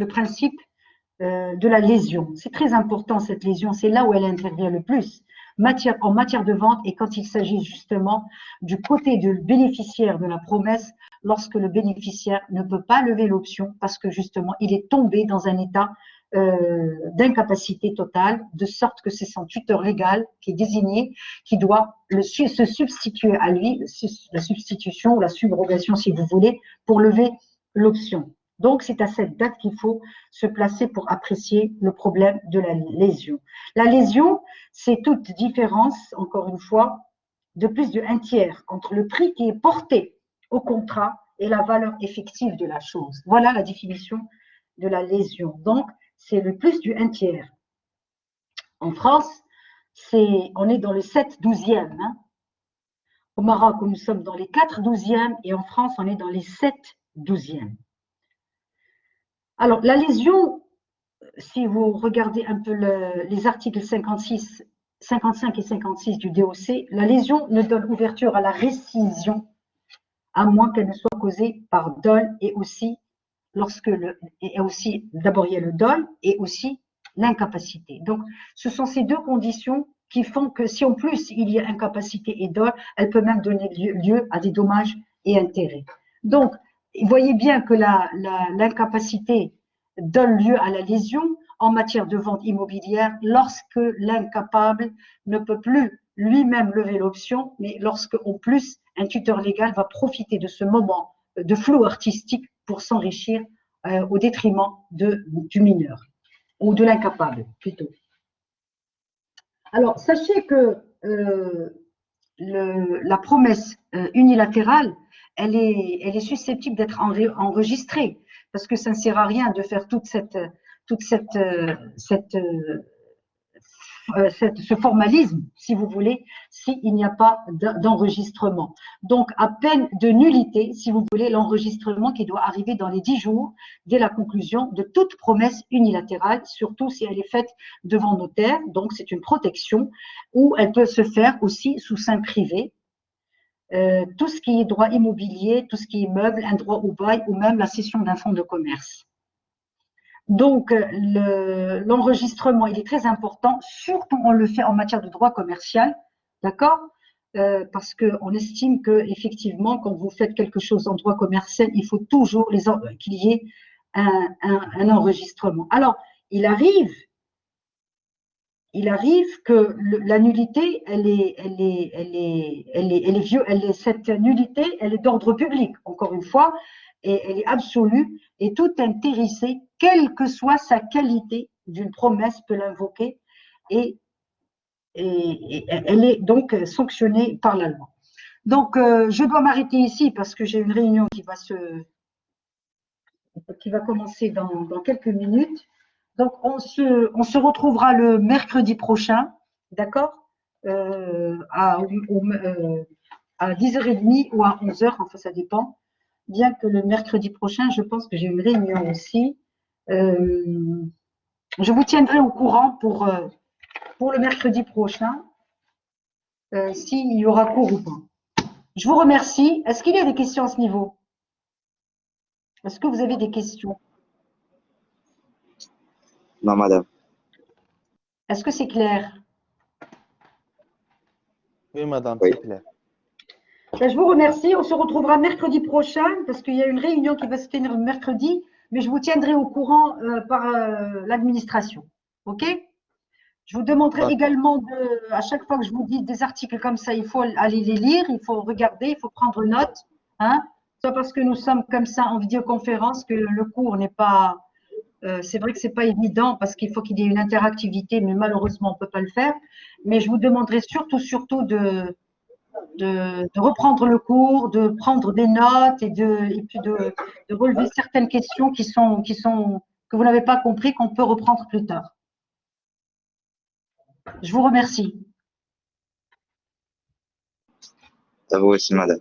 principe de la lésion. C'est très important cette lésion, c'est là où elle intervient le plus en matière de vente et quand il s'agit justement du côté du bénéficiaire de la promesse, lorsque le bénéficiaire ne peut pas lever l'option parce que justement il est tombé dans un état d'incapacité totale, de sorte que c'est son tuteur légal qui est désigné, qui doit se substituer à lui, la substitution ou la subrogation si vous voulez, pour lever l'option. Donc, c'est à cette date qu'il faut se placer pour apprécier le problème de la lésion. La lésion, c'est toute différence, encore une fois, de plus de 1/3 entre le prix qui est porté au contrat et la valeur effective de la chose. Voilà la définition de la lésion. Donc, c'est le plus du 1/3. En France, on est dans le 7/12e. Hein. Au Maroc, nous sommes dans les 4/12e et en France, on est dans les 7/12e. Alors, la lésion, si vous regardez un peu les articles 55 et 56 du DOC, la lésion ne donne ouverture à la récision à moins qu'elle ne soit causée par dol et aussi d'abord il y a le dol et aussi l'incapacité. Donc, ce sont ces deux conditions qui font que si en plus il y a incapacité et dol, elle peut même donner lieu à des dommages et intérêts. Donc, vous voyez bien que l'incapacité donne lieu à la lésion en matière de vente immobilière lorsque l'incapable ne peut plus lui-même lever l'option, mais lorsque, en plus, un tuteur légal va profiter de ce moment de flou artistique pour s'enrichir au détriment du mineur, ou de l'incapable, plutôt. Alors, sachez que la promesse unilatérale, elle est susceptible d'être enregistrée, parce que ça ne sert à rien de faire ce formalisme, si vous voulez, s'il n'y a pas d'enregistrement. Donc, à peine de nullité, si vous voulez, l'enregistrement qui doit arriver dans les 10 jours dès la conclusion de toute promesse unilatérale, surtout si elle est faite devant notaire, donc c'est une protection, ou elle peut se faire aussi sous seing privé. Tout ce qui est droit immobilier, tout ce qui est meuble, un droit au bail ou même la cession d'un fonds de commerce. Donc, l'enregistrement, il est très important, surtout on le fait en matière de droit commercial, d'accord parce qu'on estime qu'effectivement, quand vous faites quelque chose en droit commercial, il faut toujours qu'il y ait un enregistrement. Alors, il arrive que la nullité, cette nullité, elle est d'ordre public, encore une fois, et elle est absolue, et tout intéressé, quelle que soit sa qualité d'une promesse, peut l'invoquer, et elle est donc sanctionnée par la loi. Donc, je dois m'arrêter ici parce que j'ai une réunion qui va commencer dans quelques minutes. Donc, on se retrouvera le mercredi prochain, d'accord à 10h30 ou à 11h, enfin ça dépend. Bien que le mercredi prochain, je pense que j'ai une réunion aussi. Je vous tiendrai au courant pour le mercredi prochain, s'il y aura cours ou pas. Je vous remercie. Est-ce qu'il y a des questions à ce niveau? Est-ce que vous avez des questions? Non, madame. Est-ce que c'est clair? Oui, madame, Oui. c'est clair. Ben, je vous remercie. On se retrouvera mercredi prochain parce qu'il y a une réunion qui va se tenir le mercredi, mais je vous tiendrai au courant par l'administration. OK? Je vous demanderai également, à chaque fois que je vous dis des articles comme ça, il faut aller les lire, il faut regarder, il faut prendre note. Hein? Soit parce que nous sommes comme ça en vidéoconférence que le cours n'est pas… c'est vrai que ce n'est pas évident parce qu'il faut qu'il y ait une interactivité, mais malheureusement, on ne peut pas le faire. Mais je vous demanderai surtout de reprendre le cours, de prendre des notes et puis de relever certaines questions que vous n'avez pas compris, qu'on peut reprendre plus tard. Je vous remercie. À vous aussi, madame.